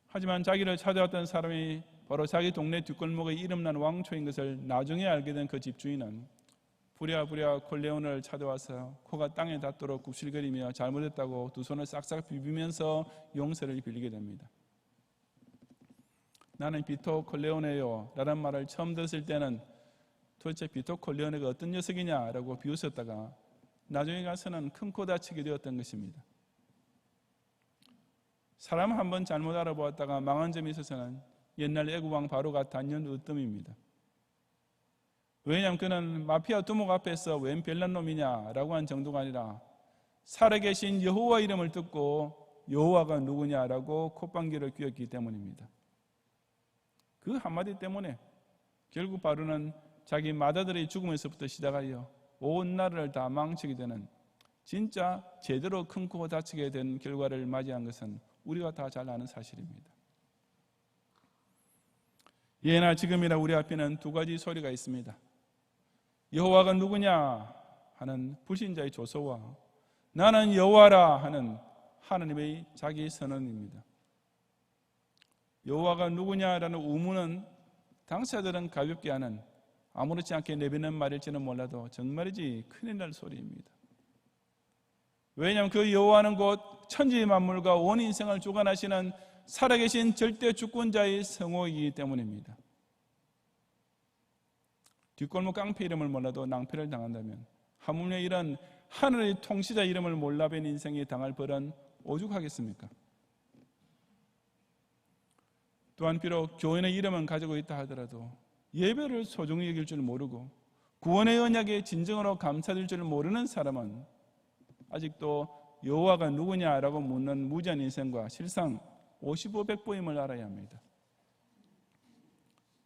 하지만 자기를 찾아왔던 사람이 바로 자기 동네 뒷골목의 이름난 왕초인 것을 나중에 알게 된 그 집주인은 부랴부랴 콜레오네를 찾아와서 코가 땅에 닿도록 굽실거리며 잘못했다고 두 손을 싹싹 비비면서 용서를 빌리게 됩니다. 나는 비토 콜레오네요 라는 말을 처음 들었을 때는 도대체 비토 콜레오네가 어떤 녀석이냐라고 비웃었다가 나중에 가서는 큰 코 다치게 되었던 것입니다. 사람 한번 잘못 알아보았다가 망한 점이 있어서는 옛날 애국왕 바로가 단연 으뜸입니다. 왜냐하면 그는 마피아 두목 앞에서 웬 별난 놈이냐라고 한 정도가 아니라 살아계신 여호와 이름을 듣고 여호와가 누구냐라고 콧방귀를 뀌었기 때문입니다. 그 한마디 때문에 결국 바로는 자기 맏아들의 죽음에서부터 시작하여 온 나라를 다 망치게 되는 진짜 제대로 큰 코 다치게 된 결과를 맞이한 것은 우리가 다 잘 아는 사실입니다. 예나 지금이나 우리 앞에는 두 가지 소리가 있습니다. 여호와가 누구냐 하는 불신자의 조소와 나는 여호와라 하는 하나님의 자기 선언입니다. 여호와가 누구냐라는 의문은 당사자들은 가볍게 하는 아무렇지 않게 내뱉는 말일지는 몰라도 정말이지 큰일 날 소리입니다. 왜냐하면 그 여호와는 곧 천지 만물과 온 인생을 주관하시는 살아계신 절대 주권자의 성호이기 때문입니다. 뒷골목 깡패 이름을 몰라도 낭패를 당한다면 하물며 이런 하늘의 통치자 이름을 몰라뵌 인생이 당할 벌은 오죽하겠습니까? 또한 비록 교인의 이름은 가지고 있다 하더라도 예배를 소중히 여길 줄 모르고 구원의 언약에 진정으로 감사드릴 줄 모르는 사람은 아직도 여호와가 누구냐라고 묻는 무지한 인생과 실상 55백보임을 알아야 합니다.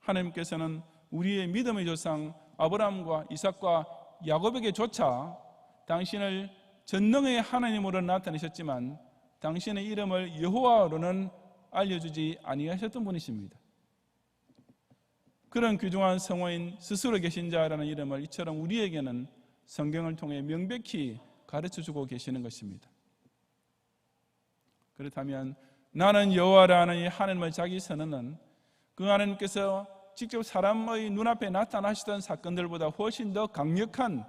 하나님께서는 우리의 믿음의 조상 아브라함과 이삭과 야곱에게조차 당신을 전능의 하나님으로 나타내셨지만 당신의 이름을 여호와로는 알려주지 아니하셨던 분이십니다. 그런 귀중한 성호인 스스로 계신 자라는 이름을 이처럼 우리에게는 성경을 통해 명백히 가르쳐주고 계시는 것입니다. 그렇다면 나는 여호와라는 이 하나님의 자기 선언은 그 하나님께서 직접 사람의 눈앞에 나타나시던 사건들보다 훨씬 더 강력한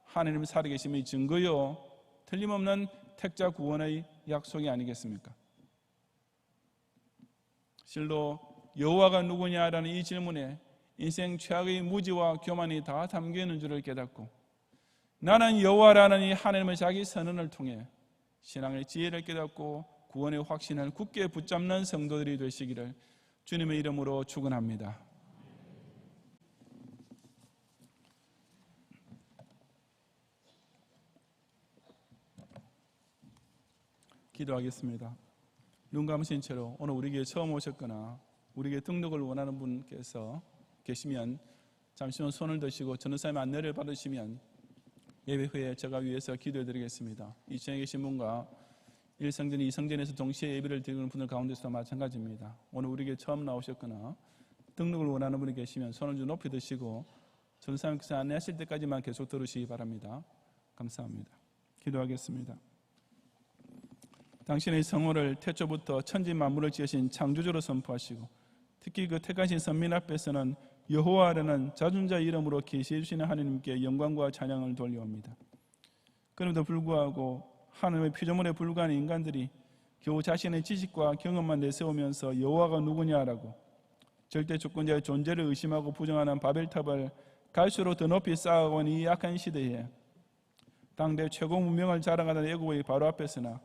하나님 살아계심의 증거요, 틀림없는 택자 구원의 약속이 아니겠습니까? 실로 여호와가 누구냐라는 이 질문에 인생 최악의 무지와 교만이 다 담겨 있는 줄을 깨닫고 나는 여호와라는 이 하나님의 자기 선언을 통해 신앙의 지혜를 깨닫고 구원의 확신을 굳게 붙잡는 성도들이 되시기를 주님의 이름으로 축원합니다. 기도하겠습니다. 눈 감으신 채로 오늘 우리에게 처음 오셨거나 우리에게 등록을 원하는 분께서 계시면 잠시만 손을 드시고 전도사님 안내를 받으시면 예배 후에 제가 위해서 기도해 드리겠습니다. 이 시간에 계신 분과 1성전, 2성전에서 동시에 예배를 드리는 분들 가운데서도 마찬가지입니다. 오늘 우리에게 처음 나오셨거나 등록을 원하는 분이 계시면 손을 좀 높이 드시고 전도사님께서 안내하실 때까지만 계속 들으시기 바랍니다. 감사합니다. 기도하겠습니다. 당신의 성호를 태초부터 천지 만물을 지으신 창조주로 선포하시고 특히 그 택하신 선민 앞에서는 여호와라는 자존자 이름으로 계시해 주시는 하나님께 영광과 찬양을 돌려옵니다. 그럼에도 불구하고 하나님의 피조물에 불과한 인간들이 겨우 자신의 지식과 경험만 내세우면서 여호와가 누구냐라고 절대 주권자의 존재를 의심하고 부정하는 바벨탑을 갈수록 더 높이 쌓아온 이 약한 시대에 당대 최고 문명을 자랑하던 애국의 바로 앞에서나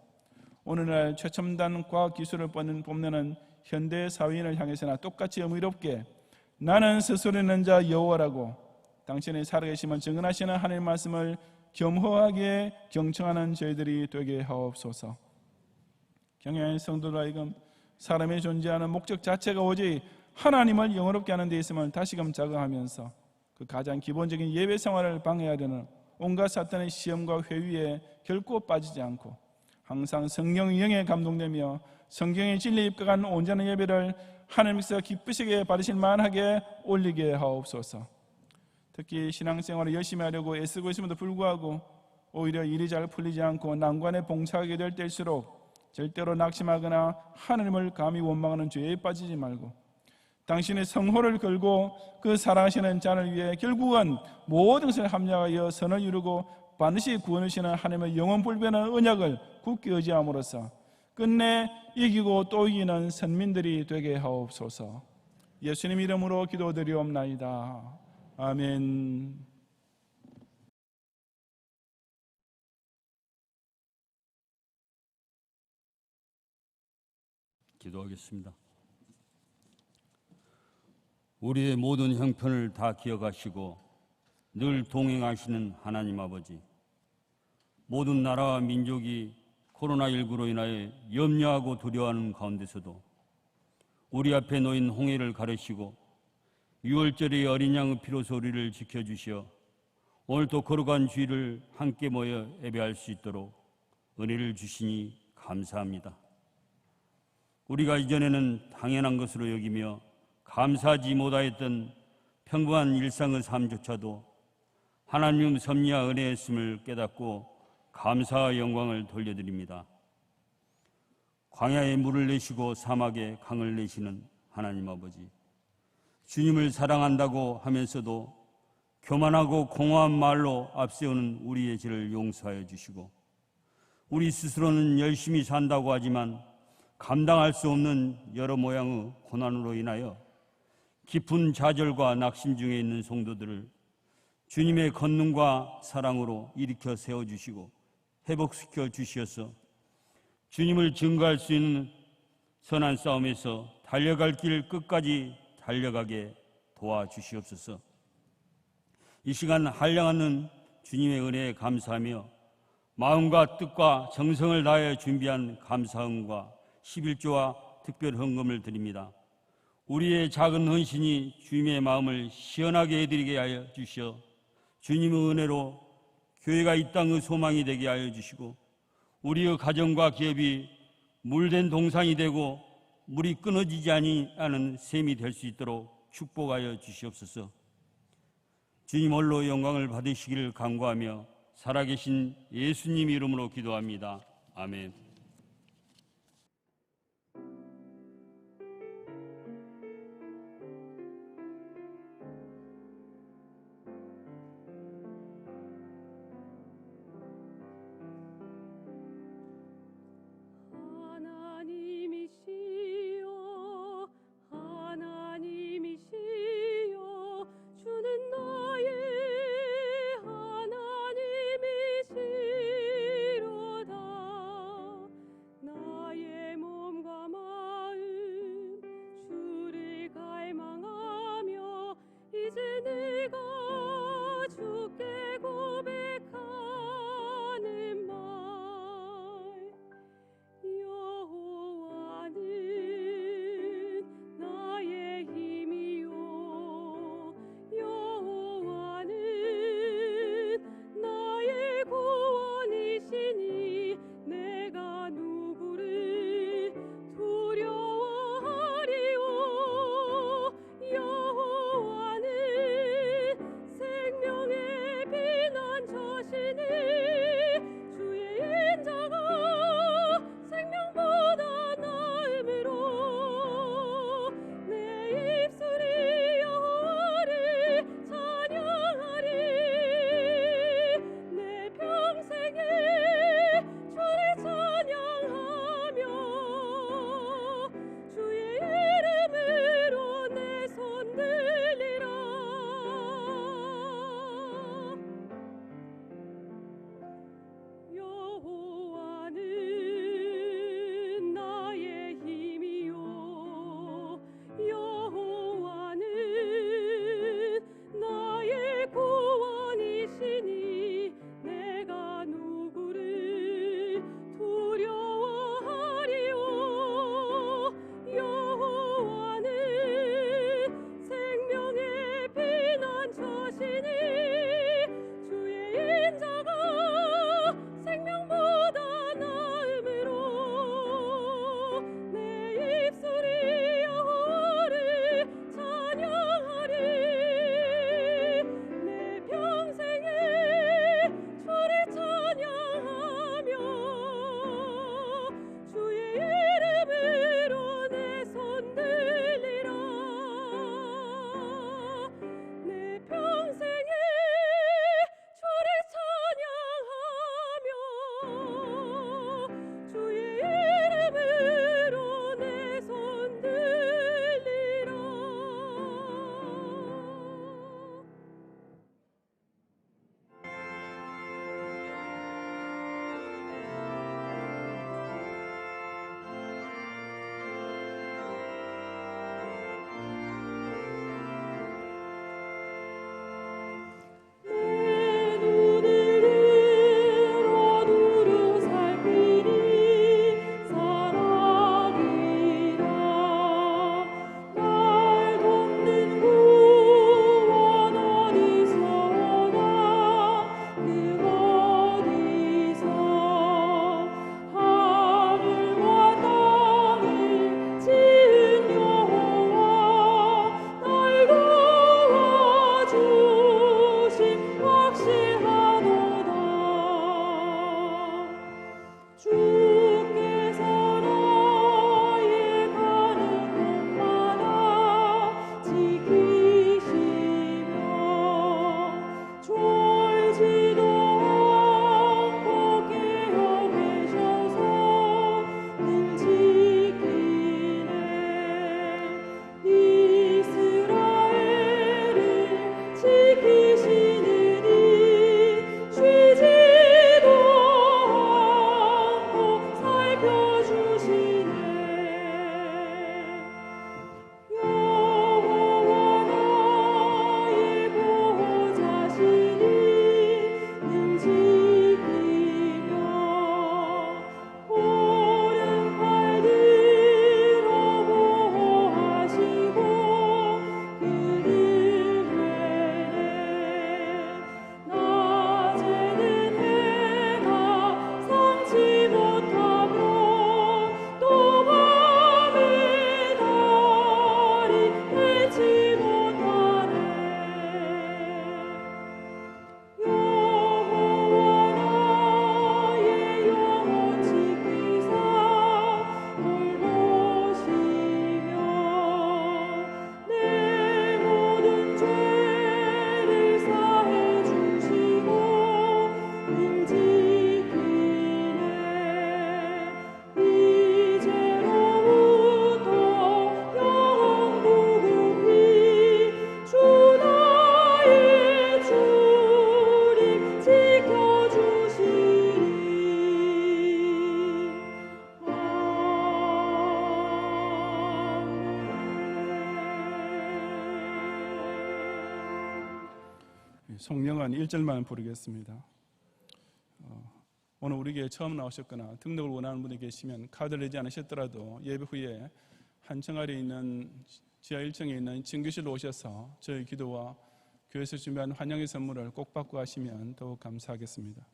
오늘날 최첨단 과학 기술을 뽐내는 현대 사회인을 향해서나 똑같이 의미롭게 나는 스스로 있는 자 여호와라고 당신의 살아계심을 증언하시는 하나님의 말씀을 겸허하게 경청하는 저희들이 되게 하옵소서. 경외하는 성도들 하여금 사람이 존재하는 목적 자체가 오직 하나님을 영원롭게 하는 데 있음을 다시금 자각하면서 그 가장 기본적인 예배 생활을 방해하려는 온갖 사탄의 시험과 회유에 결코 빠지지 않고 항상 성령의 영에 감동되며 성경의 진리에 입각한 온전한 예배를 하나님께서 기쁘시게 받으실 만하게 올리게 하옵소서. 특히 신앙생활을 열심히 하려고 애쓰고 있음에도 불구하고 오히려 일이 잘 풀리지 않고 난관에 봉착하게 될 때일수록 절대로 낙심하거나 하나님을 감히 원망하는 죄에 빠지지 말고 당신의 성호를 걸고 그 사랑하시는 자를 위해 결국은 모든 것을 합력하여 선을 이루고 반드시 구원을 시는 하나님의 영원 불변한 언약을 굳게 의지함으로써 끝내 이기고 또 이기는 선민들이 되게 하옵소서. 예수님 이름으로 기도드리옵나이다. 아멘. 기도하겠습니다. 우리의 모든 형편을 다 기억하시고 늘 동행하시는 하나님 아버지, 모든 나라와 민족이 코로나19로 인하여 염려하고 두려워하는 가운데서도 우리 앞에 놓인 홍해를 가르시고 6월절의 어린 양의 피로소 우리를 지켜주시어 오늘도 거룩한 주일을 함께 모여 예배할 수 있도록 은혜를 주시니 감사합니다. 우리가 이전에는 당연한 것으로 여기며 감사하지 못하였던 평범한 일상의 삶조차도 하나님 섭리와 은혜였음을 깨닫고 감사와 영광을 돌려드립니다. 광야에 물을 내시고 사막에 강을 내시는 하나님 아버지, 주님을 사랑한다고 하면서도 교만하고 공허한 말로 앞세우는 우리의 죄를 용서하여 주시고 우리 스스로는 열심히 산다고 하지만 감당할 수 없는 여러 모양의 고난으로 인하여 깊은 좌절과 낙심 중에 있는 성도들을 주님의 권능과 사랑으로 일으켜 세워주시고 회복시켜 주시어서 주님을 증거할 수 있는 선한 싸움에서 달려갈 길 끝까지 달려가게 도와주시옵소서. 이 시간 한량하는 주님의 은혜에 감사하며 마음과 뜻과 정성을 다하여 준비한 감사헌과 11조와 특별 헌금을 드립니다. 우리의 작은 헌신이 주님의 마음을 시원하게 해드리게 하여 주시어 주님의 은혜로 교회가 이 땅의 소망이 되게 하여 주시고 우리의 가정과 기업이 물된 동산이 되고 물이 끊어지지 아니하는 샘이 될 수 있도록 축복하여 주시옵소서. 주님 홀로 영광을 받으시기를 간구하며 살아계신 예수님 이름으로 기도합니다. 아멘. 하나님이시여 주는 나의 하나님이시로다. 송영은 1절만 부르겠습니다. 오늘 우리 교회 처음 나오셨거나 등록을 원하는 분이 계시면 카드를 내지 않으셨더라도 예배 후에 한층아래에 있는 지하 1층에 있는 진교실로 오셔서 저희 기도와 교회에서 준비한 환영의 선물을 꼭 받고 가시면 더욱 감사하겠습니다.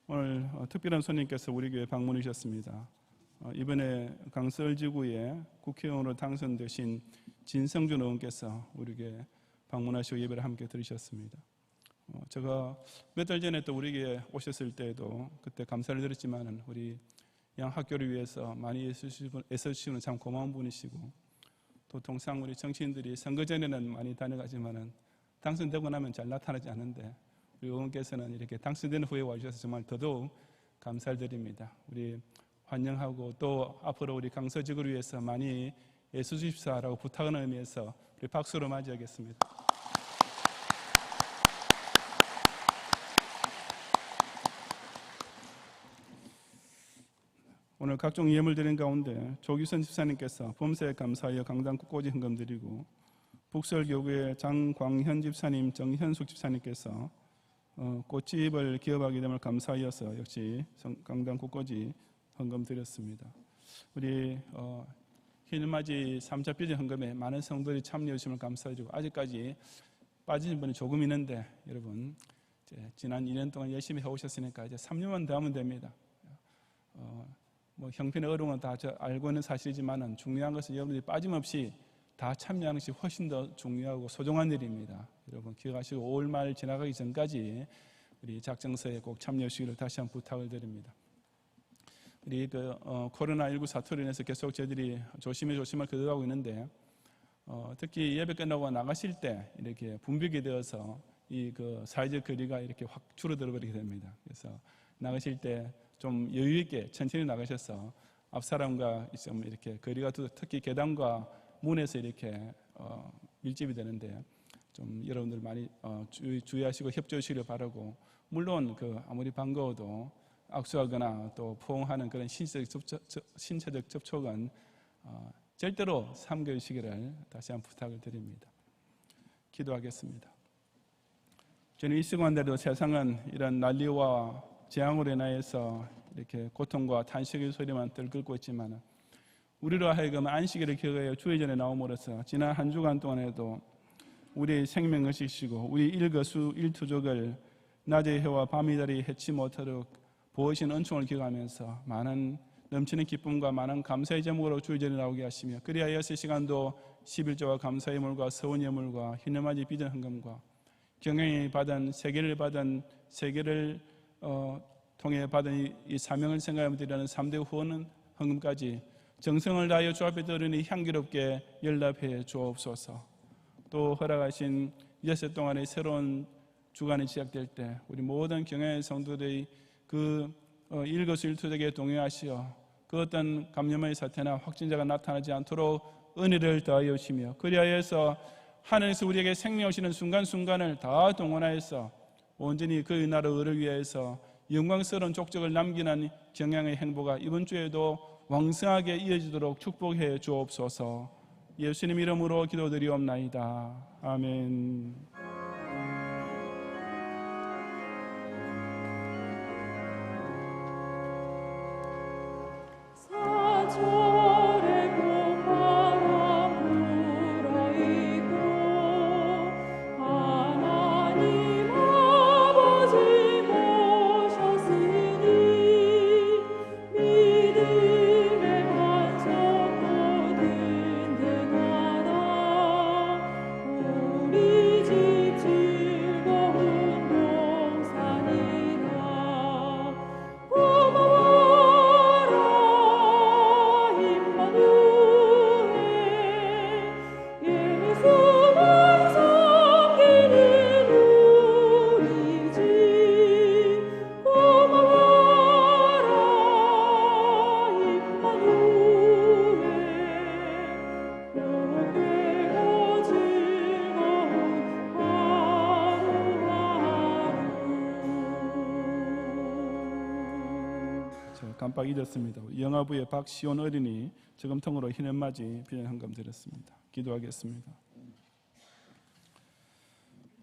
오늘 특별한 손님께서 우리 교회 방문해 주셨습니다. 이번에 강서을지구에 국회의원으로 당선되신 진성준 의원께서 우리 교회 방문하시고 예배를 함께 드리셨습니다. 제가 몇 달 전에 또 우리 교회 오셨을 때에도 그때 감사를 드렸지만은 우리 양 학교를 위해서 많이 애써주시는 참 고마운 분이시고, 또 통상 우리 정치인들이 선거 전에는 많이 다녀가지만은 당선되고 나면 잘 나타나지 않는데 우리 의원께서는 이렇게 당선된 후에 와주셔서 정말 더더욱 감사를 드립니다. 우리 환영하고 또 앞으로 우리 강서지구를 위해서 많이 애써주십사라고 부탁하는 의미에서 우리 박수로 맞이하겠습니다. 오늘 각종 예물 드린 가운데 조규선 집사님께서 범사에 감사하여 강당 꽃꽂이 헌금 드리고, 북설교구의 장광현 집사님, 정현숙 집사님께서 꽃집을 기업하게 됨을 감사하여서 역시 강당 꽃꽂이 헌금 드렸습니다. 우리 흰맞이 3차 빚의 헌금에 많은 성도들이 참여해 주심을 감사해주고, 아직까지 빠진 분이 조금 있는데 여러분 이제 지난 2년 동안 열심히 해오셨으니까 이제 3년만 더 하면 됩니다. 형편의 어려움은 다 알고 있는 사실이지만은 중요한 것은 여러분들이 빠짐없이 다 참여하는 것이 훨씬 더 중요하고 소중한 일입니다. 여러분 기억하시고 5월 말 지나가기 전까지 우리 작정서에 꼭 참여해 주시기를 다시 한번 부탁을 드립니다. 우리 코로나19 사태로 인해서 계속 저희들이 조심을 거듭하고 있는데, 특히 예배 끝나고 나가실 때 이렇게 분비게 되어서 이 사회적 거리가 이렇게 확 줄어들어 버리게 됩니다. 그래서 나가실 때 좀 여유 있게 천천히 나가셔서 앞 사람과 좀 이렇게 거리가 특히 계단과 문에서 이렇게 밀집이 되는데 좀 여러분들 많이 주의하시고 협조해 주시길 바라고, 물론 아무리 반가워도 악수하거나 또 포옹하는 그런 신체적 접촉은 절대로 삼가 주시기를 다시 한번 부탁을 드립니다. 기도하겠습니다. 저는 이 시간대로 세상은 이런 난리와 재앙으로 인하여서 이렇게 고통과 탄식의 소리만 들끓고 있지만, 우리로 하여금 안식일을 기억하여 주의 전에 나옴으로써 지난 한 주간 동안에도 우리의 생명을 지키시고 우리 일거수 일투족을 낮의 해와 밤의 달이 해치 못하도록 보호하신 은총을 기억하면서 많은 넘치는 기쁨과 많은 감사의 제목으로 주의 전에 나오게 하시며, 그리하여서 이 시간도 11조와 감사의 물과 서원 예물과 희노맞이 빚은 헌금과 경영이 받은 세계를 통해 받은 이 사명을 생각하며 드리는 3대 후원 헌금까지 정성을 다하여 주 앞에 드리니 향기롭게 연락해 주옵소서. 또 허락하신 이제 동안의 새로운 주간이 시작될 때 우리 모든 경영의 성도들의 일거수일투족에 동행하시어 그 어떤 감염의 사태나 확진자가 나타나지 않도록 은혜를 더하여 주시며, 그리하여서 하늘에서 우리에게 생명 오시는 순간순간을 다 동원하여서 온전히 그의 나라 의를 위해서 영광스러운 족적을 남기는 경향의 행보가 이번 주에도 왕성하게 이어지도록 축복해 주옵소서. 예수님 이름으로 기도드리옵나이다. 아멘. 깜빡 잊었습니다. 영아부의 박시온 어린이 저금통으로 희년맞이 빚은 헌금 드렸습니다. 기도하겠습니다.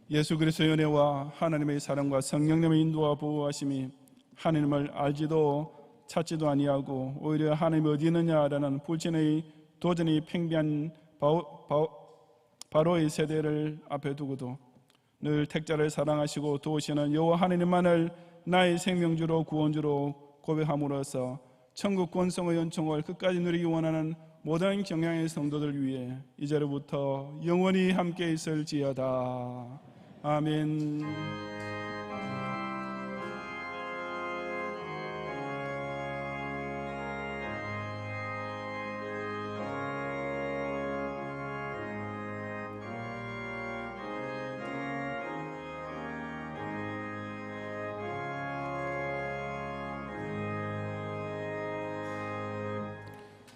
예수 그리스도의 은혜와 하나님의 사랑과 성령님의 인도와 보호하심이 하나님을 알지도 찾지도 아니하고 오히려 하나님이 어디 있느냐라는 불신의 도전이 팽배한 바로의 세대를 앞에 두고도 늘 택자를 사랑하시고 도우시는 여호와 하나님만을 나의 생명주로 구원주로 고백함으로써 천국 권성의 은총을 끝까지 누리기 원하는 모든 경향의 성도들 위해 이제로부터 영원히 함께 있을지어다. 아멘.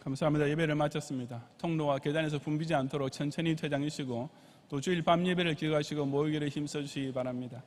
감사합니다. 예배를 마쳤습니다. 통로와 계단에서 붐비지 않도록 천천히 퇴장하시고 또 주일 밤 예배를 기억하시고 모이기를 힘써주시기 바랍니다.